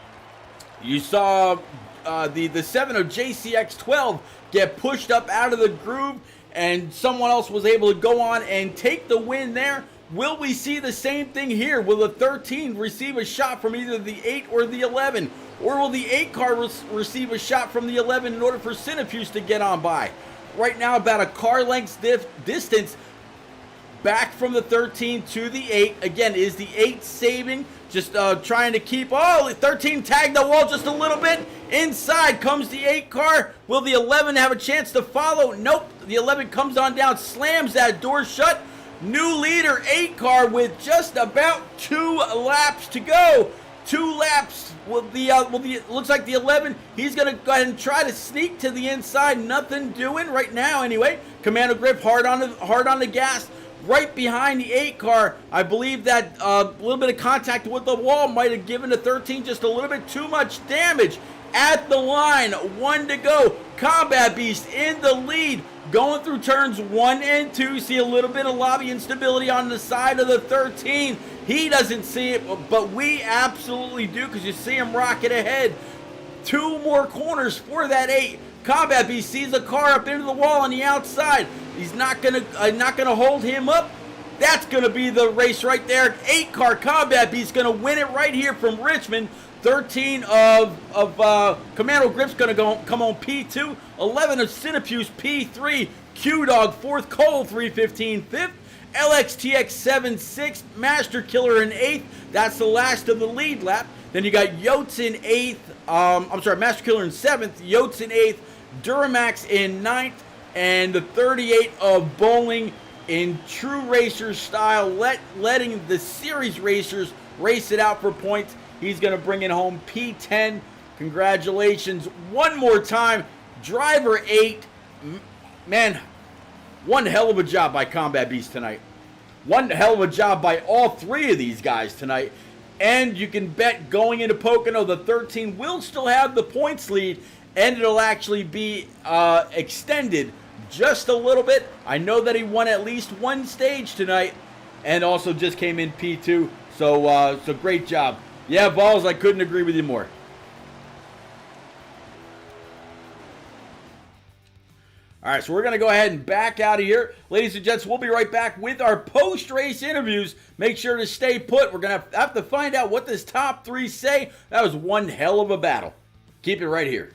7 of JCX12 get pushed up out of the groove, and someone else was able to go on and take the win there. Will we see the same thing here? Will the 13 receive a shot from either the 8 or the 11? Or will the 8 car receive a shot from the 11 in order for Cinepuse to get on by? Right now, about a car length distance back from the 13 to the 8. Again, is the 8 saving? Just trying to keep... Oh, the 13 tagged the wall just a little bit. Inside comes the 8 car. Will the 11 have a chance to follow? Nope. The 11 comes on down, slams that door shut. New leader, 8 car, with just about 2 laps to go. 2 laps. Looks like the 11, he's going to go ahead and try to sneak to the inside. Nothing doing right now anyway. Commando Grip hard on the gas. Right behind the 8 car. I believe that a little bit of contact with the wall might have given the 13 just a little bit too much damage. At the line, 1 to go. Combat Beast in the lead. Going through turns 1 and 2. See a little bit of lobby instability on the side of the 13. He doesn't see it, but we absolutely do, because you see him rocket ahead. 2 more corners for that 8. Combat Beast sees the car up into the wall on the outside. He's not gonna hold him up. That's gonna be the race right there. 8-car Combat Beast gonna win it right here from Richmond. 13 of Commando Grip's gonna come on P2. 11 of Cinepuse P3. Q-Dog 4th. Cole 315 5th. LXTX 7-6. Master Killer in 8th. That's the last of the lead lap. Then you got Yotes in 8th. Master Killer in 7th. Yotes in 8th. Duramax in 9th. And the 38 of Bowling in true racer style, letting the series racers race it out for points. He's going to bring it home P10. Congratulations one more time. Driver 8. Man, one hell of a job by Combat Beast tonight. One hell of a job by all three of these guys tonight. And you can bet going into Pocono, the 13 will still have the points lead, and it'll actually be extended just a little bit. I know that he won at least one stage tonight and also just came in P2. So great job. Yeah, Vols, I couldn't agree with you more. All right, so we're going to go ahead and back out of here. Ladies and gents, we'll be right back with our post-race interviews. Make sure to stay put. We're going to have to find out what this top 3 say. That was one hell of a battle. Keep it right here.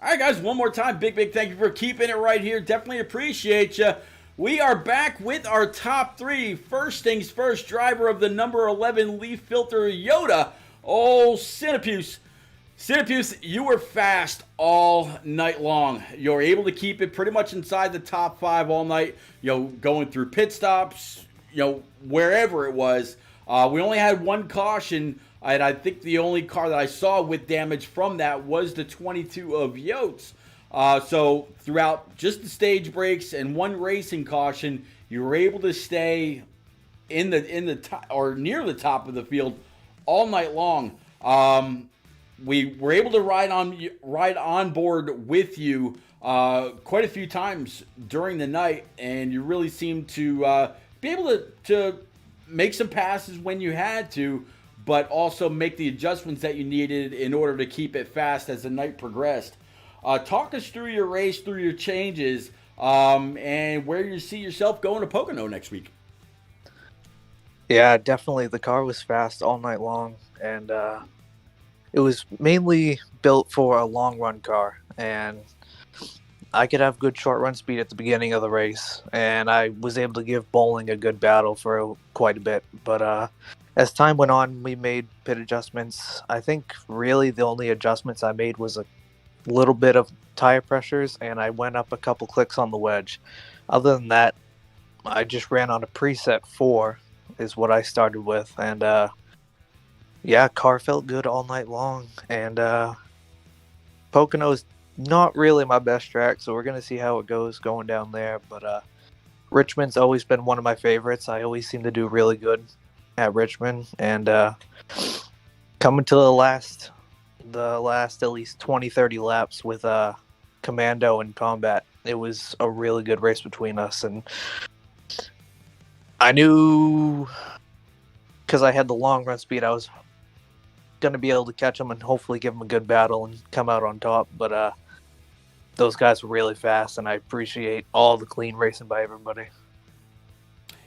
All right, guys, one more time, big thank you for keeping it right here. Definitely appreciate you. We are back with our top 3. First things first, driver of the number 11 leaf filter Yoda, Cinepuse. Cinepuse, you were fast all night long. You were able to keep it pretty much inside the top 5 all night, going through pit stops, wherever it was. We only had one caution, and I think the only car that I saw with damage from that was the 22 of Yotes. So throughout just the stage breaks and one racing caution, you were able to stay in the top or near the top of the field all night long. We were able to ride on board with you quite a few times during the night, and you really seemed to be able to make some passes when you had to, but also make the adjustments that you needed in order to keep it fast as the night progressed. Talk us through your race, through your changes, and where you see yourself going to Pocono next week. Yeah, definitely. The car was fast all night long, and it was mainly built for a long run car, and I could have good short run speed at the beginning of the race, and I was able to give Bowling a good battle for quite a bit. But as time went on, we made pit adjustments. I think really the only adjustments I made was a little bit of tire pressures, and I went up a couple clicks on the wedge. Other than that, I just ran on a preset 4 is what I started with, and Yeah, car felt good all night long, and Pocono's not really my best track, so we're gonna see how it goes going down there. But Richmond's always been one of my favorites. I always seem to do really good at Richmond, and coming to the last at least 20, 30 laps with Commando and Combat, it was a really good race between us, and I knew because I had the long run speed, I was going to be able to catch them and hopefully give them a good battle and come out on top. But those guys were really fast, and I appreciate all the clean racing by everybody.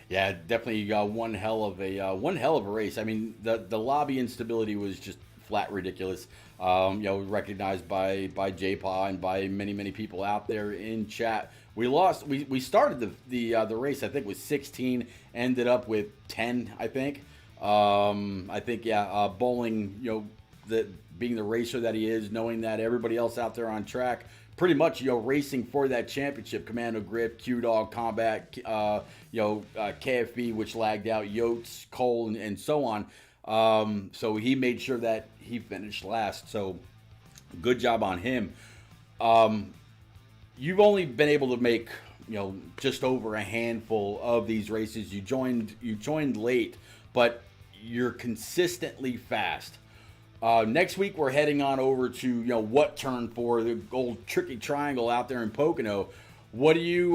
Yeah, definitely one hell of a race. I mean, the lobby instability was just flat ridiculous. Recognized by JPA and by many people out there in chat. We lost. We started the race. I think with 16, ended up with 10. I think. Bowling. Being the racer that he is, knowing that everybody else out there on track, pretty much racing for that championship. Commando Grip, Q Dog, Combat, KFB, which lagged out, Yotes, Cole, and so on. So he made sure that he finished last. So good job on him. You've only been able to make just over a handful of these races. You joined late, but you're consistently fast. Next week we're heading on over to what turn for the old tricky triangle out there in Pocono. What do you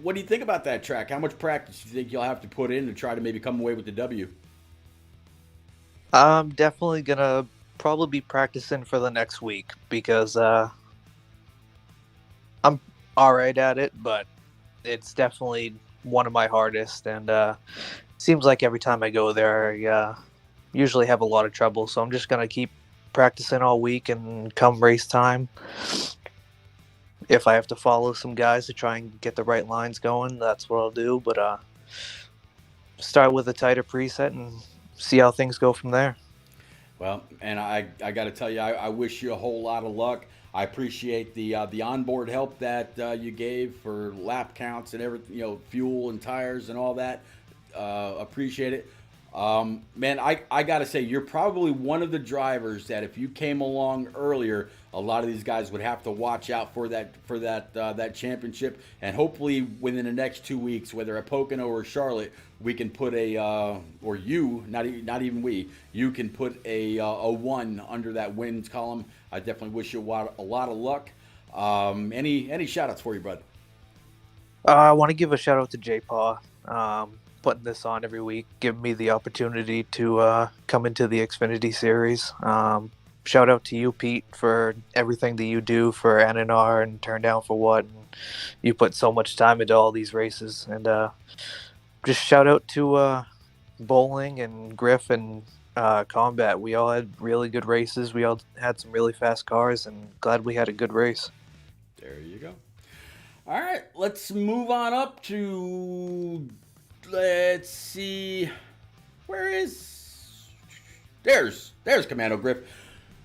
think about that track? How much practice do you think you'll have to put in to try to maybe come away with the W? I'm definitely gonna probably be practicing for the next week because I'm all right at it, but it's definitely one of my hardest, and seems like every time I go there, I usually have a lot of trouble. So I'm just gonna keep practicing all week, and come race time, if I have to follow some guys to try and get the right lines going, that's what I'll do. But start with a tighter preset and see how things go from there. Well, and I got to tell you, I wish you a whole lot of luck. I appreciate the onboard help that you gave for lap counts and everything, fuel and tires and all that. Appreciate it. Man, I got to say, you're probably one of the drivers that if you came along earlier, a lot of these guys would have to watch out for that championship. And hopefully within the next 2 weeks, whether at Pocono or Charlotte, we can put or you, not even we, you can put a 1 under that wins column. I definitely wish you a lot of luck. Any shout outs for you, bud? I want to give a shout out to JPaw, putting this on every week, giving me the opportunity to come into the Xfinity series. Shout out to you, Pete, for everything that you do for NNR and Turn Down for What. And you put so much time into all these races. And just shout out to Bowling and Griff and Combat. We all had really good races. We all had some really fast cars, and glad we had a good race. There you go. All right, let's move on up to... Let's see. There's Commando Griff.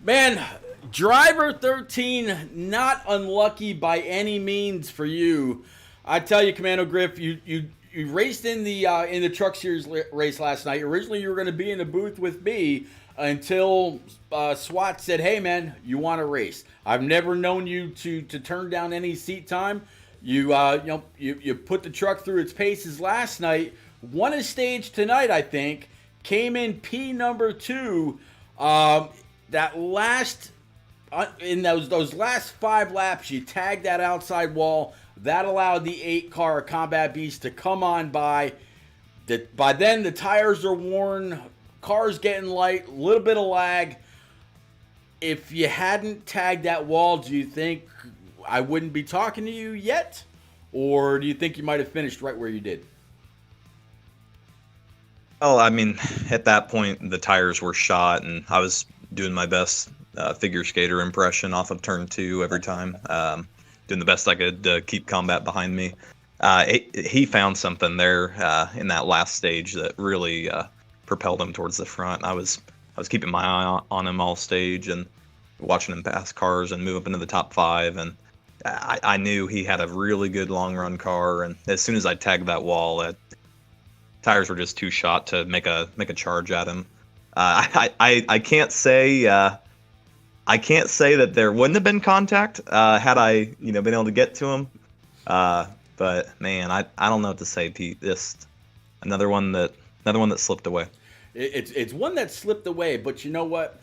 Man, driver 13, not unlucky by any means for you. I tell you, Commando Griff, you raced in the Truck Series race last night. Originally, you were going to be in the booth with me until SWAT said, "Hey, man, you want to race?" I've never known you to turn down any seat time. You put the truck through its paces last night, won a stage tonight, I think, came in P number 2. That last in those last 5 laps, you tagged that outside wall. That allowed the 8-car Combat Beast to come on by. By then, the tires are worn, car's getting light, a little bit of lag. If you hadn't tagged that wall, do you think I wouldn't be talking to you yet? Or do you think you might have finished right where you did? Oh, I mean, at that point, the tires were shot, and I was doing my best figure skater impression off of turn 2 every time, doing the best I could to keep Combat behind me. He found something there in that last stage that really propelled him towards the front. I was keeping my eye on him all stage and watching him pass cars and move up into the top 5, and I knew he had a really good long run car. And as soon as I tagged that wall, tires were just too shot to make a charge at him. I can't say that there wouldn't have been contact had I been able to get to him. But man, I don't know what to say, Pete. Just another one that slipped away. It's one that slipped away, but you know what?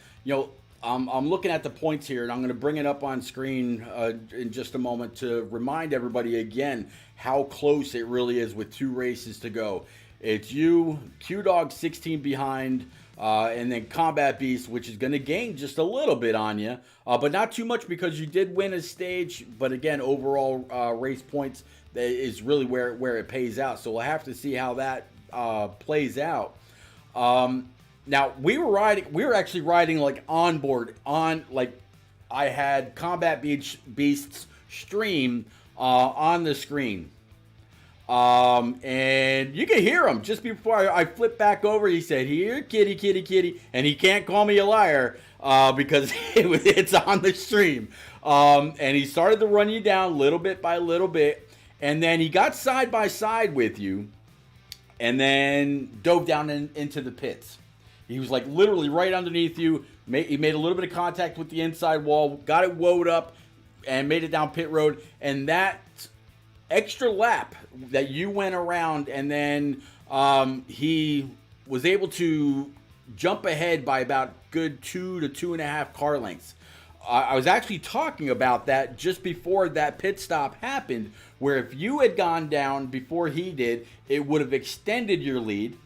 I'm looking at the points here, and I'm going to bring it up on screen in just a moment to remind everybody again how close it really is with 2 races to go. It's you, Q-Dog 16 behind, and then Combat Beast, which is going to gain just a little bit on you, but not too much because you did win a stage. But again, overall race points is really where it pays out. So we'll have to see how that plays out. Now we were actually riding like on board like I had Combat Beast's stream on the screen. And you can hear him just before I flip back over. He said, "Here, kitty, kitty, kitty," and he can't call me a liar because it's on the stream. And he started to run you down little bit by little bit, and then he got side by side with you, and then dove down into the pits. He was like literally right underneath you. He made a little bit of contact with the inside wall, got it woed up, and made it down pit road. And that extra lap that you went around, and then he was able to jump ahead by about good 2 to 2.5 car lengths. I was actually talking about that just before that pit stop happened, where if you had gone down before he did, it would have extended your lead,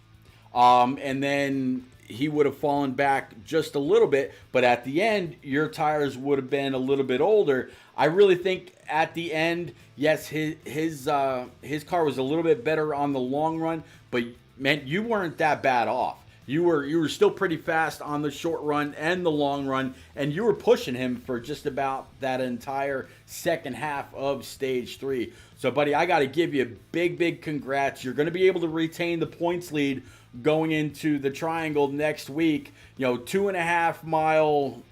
and then he would have fallen back just a little bit. But at the end, your tires would have been a little bit older. I really think at the end, yes, his car was a little bit better on the long run, but man, you weren't that bad off. You were still pretty fast on the short run and the long run, and you were pushing him for just about that entire second half of stage 3. So, buddy, I got to give you a big congrats. You're going to be able to retain the points lead going into the Triangle next week. 2.5 mile,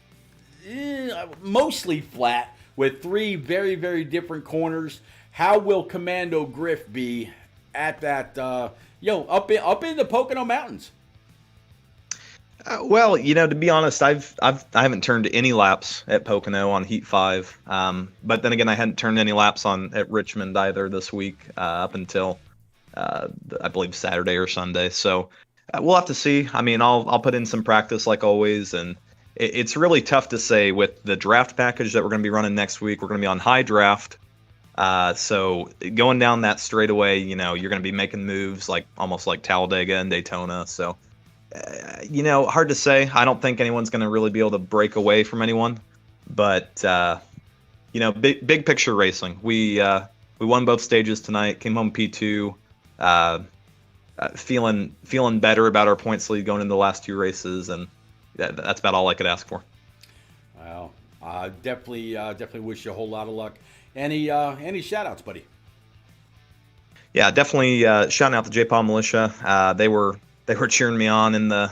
mostly flat, with 3 very, very different corners. How will Commando Griff be at that, up in the Pocono Mountains? Well, to be honest, I haven't turned any laps at Pocono on Heat 5. But then again, I hadn't turned any laps at Richmond either this week up until I believe Saturday or Sunday. So we'll have to see. I mean, I'll put in some practice like always, and it's really tough to say with the draft package that we're going to be running next week. We're going to be on high draft. So going down that straightaway, you're going to be making moves almost like Talladega and Daytona. So, hard to say. I don't think anyone's going to really be able to break away from anyone. But, big picture racing. We won both stages tonight, came home P2, feeling better about our points lead going into the last 2 races. And that's about all I could ask for. Well, definitely wish you a whole lot of luck. Any shout outs, buddy? Yeah, definitely shouting out the J-Paw Militia. They were cheering me on in the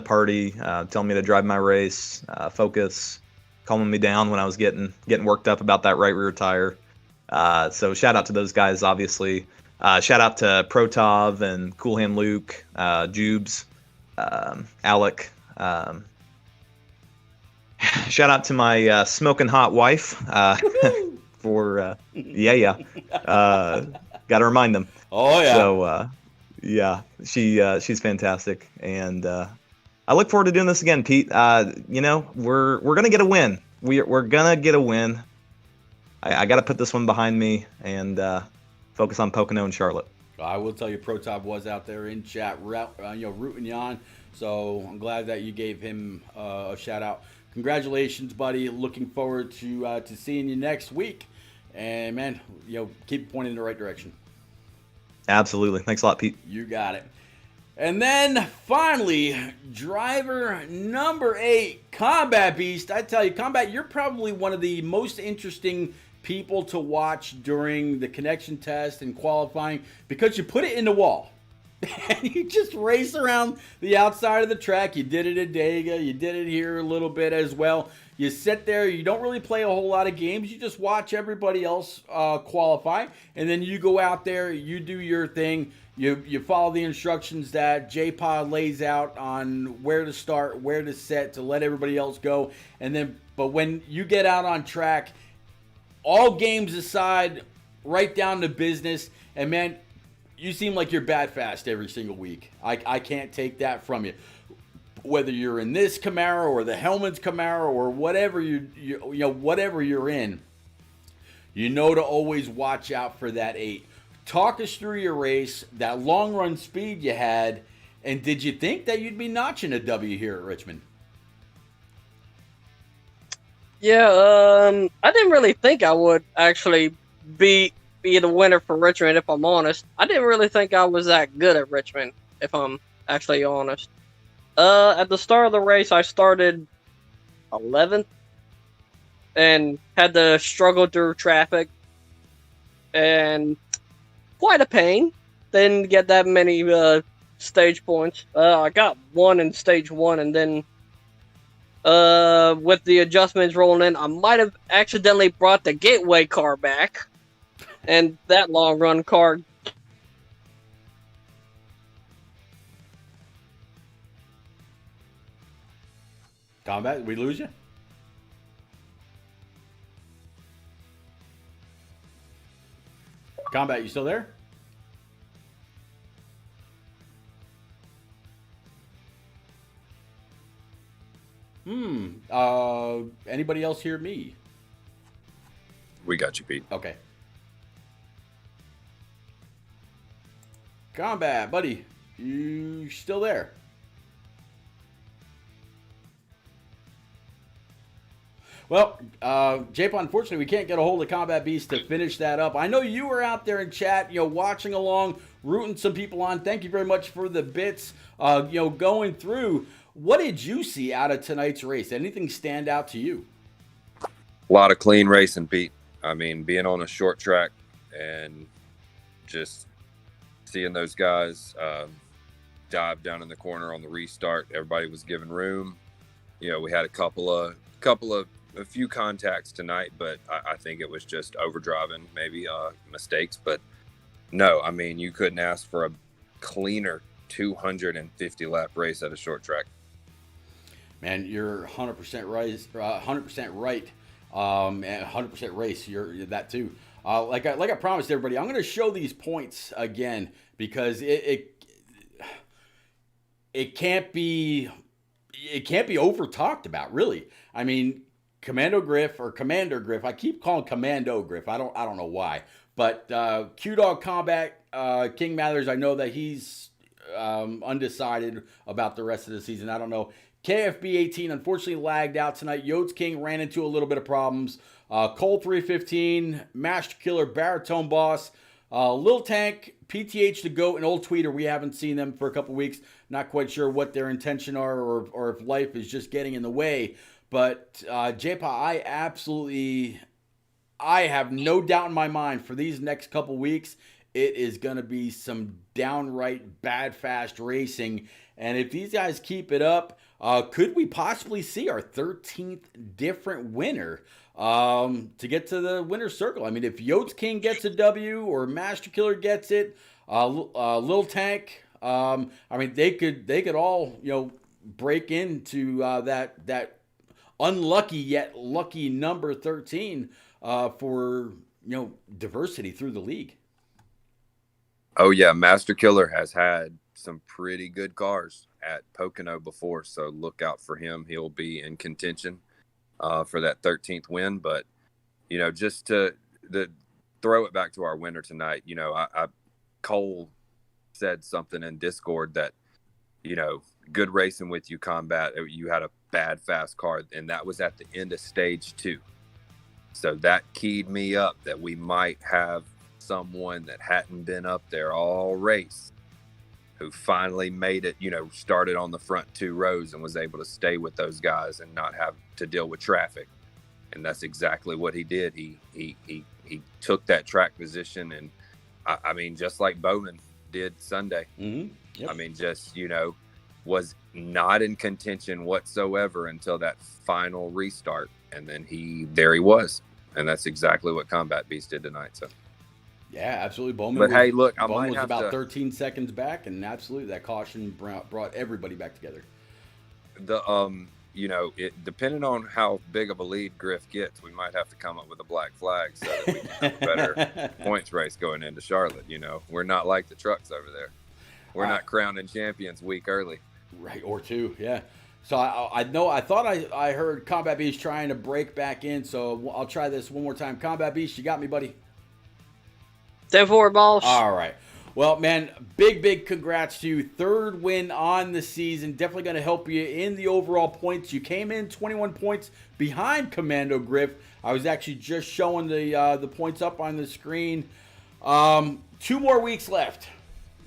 party, telling me to drive my race, focus, calming me down when I was getting worked up about that right rear tire. So shout out to those guys, obviously. Shout out to Protov and Cool Hand Luke, Jubes, Alec. Shout out to my smoking hot wife for got to remind them. Oh yeah. So she's fantastic, and I look forward to doing this again, Pete. We're gonna get a win. We're gonna get a win. I got to put this one behind me and focus on Pocono and Charlotte. I will tell you, Protop was out there in chat, rooting you on. So I'm glad that you gave him a shout out. Congratulations, buddy. Looking forward to seeing you next week. And man, keep pointing in the right direction. Absolutely. Thanks a lot, Pete. You got it. And then finally, driver number 8, Combat Beast. I tell you, Combat, you're probably one of the most interesting people to watch during the connection test and qualifying because you put it in the wall. And you just race around the outside of the track. You did it at Dega. You did it here a little bit as well. You sit there, you don't really play a whole lot of games. You just watch everybody else qualify, and then you go out there, you do your thing. You follow the instructions that J-Pod lays out on where to start, where to set to let everybody else go. And then, but when you get out on track, all games aside, right down to business. And man, you seem like you're bat fast every single week. I can't take that from you. Whether you're in this Camaro or the Hellman's Camaro or whatever whatever you're in, you know to always watch out for that 8. Talk us through your race, that long run speed you had, and did you think that you'd be notching a W here at Richmond? Yeah, I didn't really think I would actually be the winner for Richmond, if I'm honest. I didn't really think I was that good at Richmond, if I'm actually honest. At the start of the race, I started 11th and had to struggle through traffic, and quite a pain. Didn't get that many stage points. I got 1 in stage 1, and then with the adjustments rolling in, I might have accidentally brought the gateway car back, and that long run car. Combat, did we lose you? Combat, you still there? Anybody else hear me? We got you, Pete. Okay. Combat, buddy, you still there? Well, J-Pon, unfortunately, we can't get a hold of Combat Beast to finish that up. I know you were out there in chat, watching along, rooting some people on. Thank you very much for the bits, going through. What did you see out of tonight's race? Anything stand out to you? A lot of clean racing, Pete. I mean, being on a short track and just seeing those guys dive down in the corner on the restart. Everybody was given room. We had a few contacts tonight, but I think it was just overdriving, maybe mistakes. But no, I mean, you couldn't ask for a cleaner 250 lap race at a short track. Man, you're 100% right. 100% right. And 100% race. You're that too. Like I promised everybody, I'm going to show these points again because it can't be over talked about, really. I mean, Commander Griff. I keep calling Commando Griff. I don't know why. But Q-Dog Combat, King Mathers, I know that he's undecided about the rest of the season. I don't know. KFB 18 unfortunately lagged out tonight. Yotes King ran into a little bit of problems. Cole 315, Master Killer, Baritone Boss, Lil Tank, PTH the Goat, and Old Tweeter. We haven't seen them for a couple weeks. Not quite sure what their intention are or if life is just getting in the way. But J-Pa, I have no doubt in my mind for these next couple weeks, it is going to be some downright bad fast racing. And if these guys keep it up, could we possibly see our 13th different winner to get to the winner's circle? I mean, if Yotes King gets a W or Master Killer gets it, Lil Tank, I mean, they could all break into that unlucky yet lucky number 13 for diversity through the league. Oh yeah, Master Killer has had some pretty good cars at Pocono before, so look out for him. He'll be in contention for that 13th win. But just to throw it back to our winner tonight, Cole said something in Discord that good racing with you, Combat. You had a bad fast car, and that was at the end of stage 2. So that keyed me up that we might have someone that hadn't been up there all race who finally made it, started on the front 2 rows and was able to stay with those guys and not have to deal with traffic. And that's exactly what he did. He took that track position, and I mean, just like Bowman did Sunday. Mm-hmm. Yep. I mean, just, was not in contention whatsoever until that final restart. And then there he was. And that's exactly what Combat Beast did tonight. So yeah, absolutely. Bowman But hey, look, I Bowman might was have about to 13 seconds back, and absolutely that caution brought everybody back together. Depending on how big of a lead Griff gets, we might have to come up with a black flag so that we can have a better points race going into Charlotte. We're not like the trucks over there. We're not crowning champions week early. Right, or two, yeah. So I thought I heard Combat Beast trying to break back in, so I'll try this one more time. Combat Beast, you got me, buddy? 10-4, boss. All right. Well, man, big congrats to you. Third win on the season. Definitely going to help you in the overall points. You came in 21 points behind Commando Griff. I was actually just showing the points up on the screen. 2 more weeks left.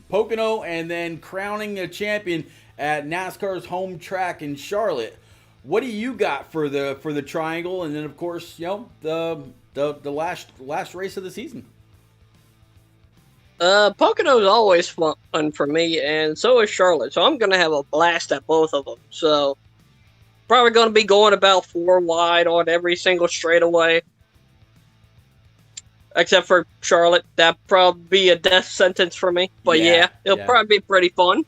Pocono and then crowning a champion at NASCAR's home track in Charlotte. What do you got for the triangle? And then, of course, the last race of the season. Pocono's always fun for me, and so is Charlotte. So I'm gonna have a blast at both of them. So probably gonna be going about 4 wide on every single straightaway, except for Charlotte. That'd probably be a death sentence for me. But yeah, it'll probably be pretty fun.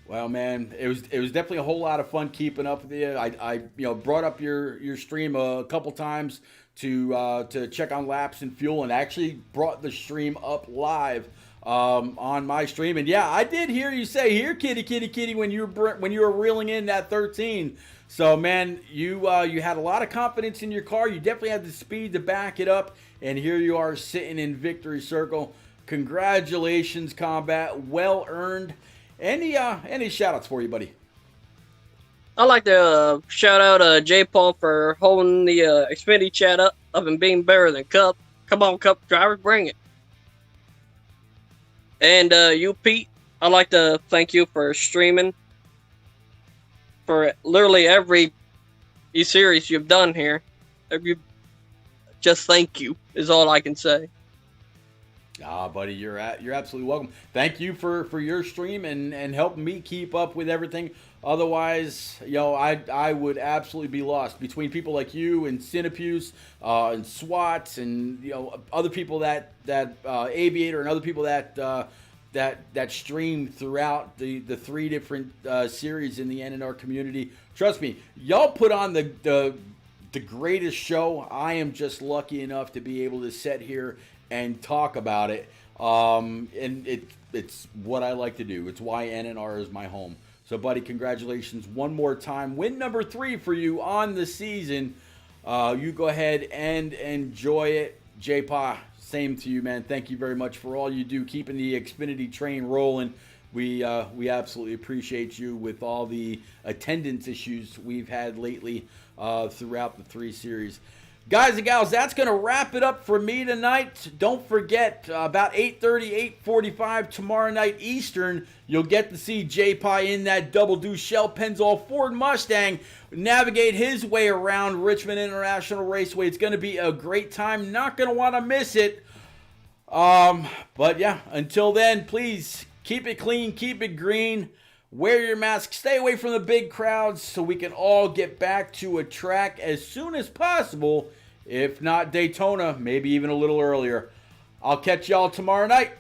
Well, man, it was definitely a whole lot of fun keeping up with you. I brought up your stream a couple times to check on laps and fuel, and actually brought the stream up live on my stream. And yeah, I did hear you say, "Here, kitty," when you were reeling in that 13. So, man, you had a lot of confidence in your car. You definitely had the speed to back it up, and here you are sitting in victory circle. Congratulations, Combat. Well earned. Any shout outs for you, buddy? I'd like to shout out J Paul for holding the Xfinity chat up and being better than Cup. Come on, Cup drivers, bring it. And you, Pete, I'd like to thank you for streaming for literally every series you've done here. Just thank you is all I can say. Buddy, you're absolutely welcome. Thank you for your stream and helping me keep up with everything. Otherwise, I would absolutely be lost between people like you and Cinepuse and SWATs and other people that Aviator and other people that stream throughout the 3 different series in the NNR community. Trust me, y'all put on the greatest show. I am just lucky enough to be able to sit here and talk about it. And it's what I like to do. It's why NNR is my home. So, buddy, congratulations one more time. Win number 3 for you on the season. You go ahead and enjoy it. J-Pa, same to you, man. Thank you very much for all you do, keeping the Xfinity train rolling. We absolutely appreciate you with all the attendance issues we've had lately throughout the 3 series. Guys and gals, that's going to wrap it up for me tonight. Don't forget, about 8:30, 8:45 tomorrow night Eastern, you'll get to see J-Pie in that double-do Shell Pennzoil Ford Mustang navigate his way around Richmond International Raceway. It's going to be a great time. Not going to want to miss it. But yeah, until then, please keep it clean, keep it green. Wear your mask, stay away from the big crowds so we can all get back to a track as soon as possible. If not Daytona, maybe even a little earlier. I'll catch y'all tomorrow night.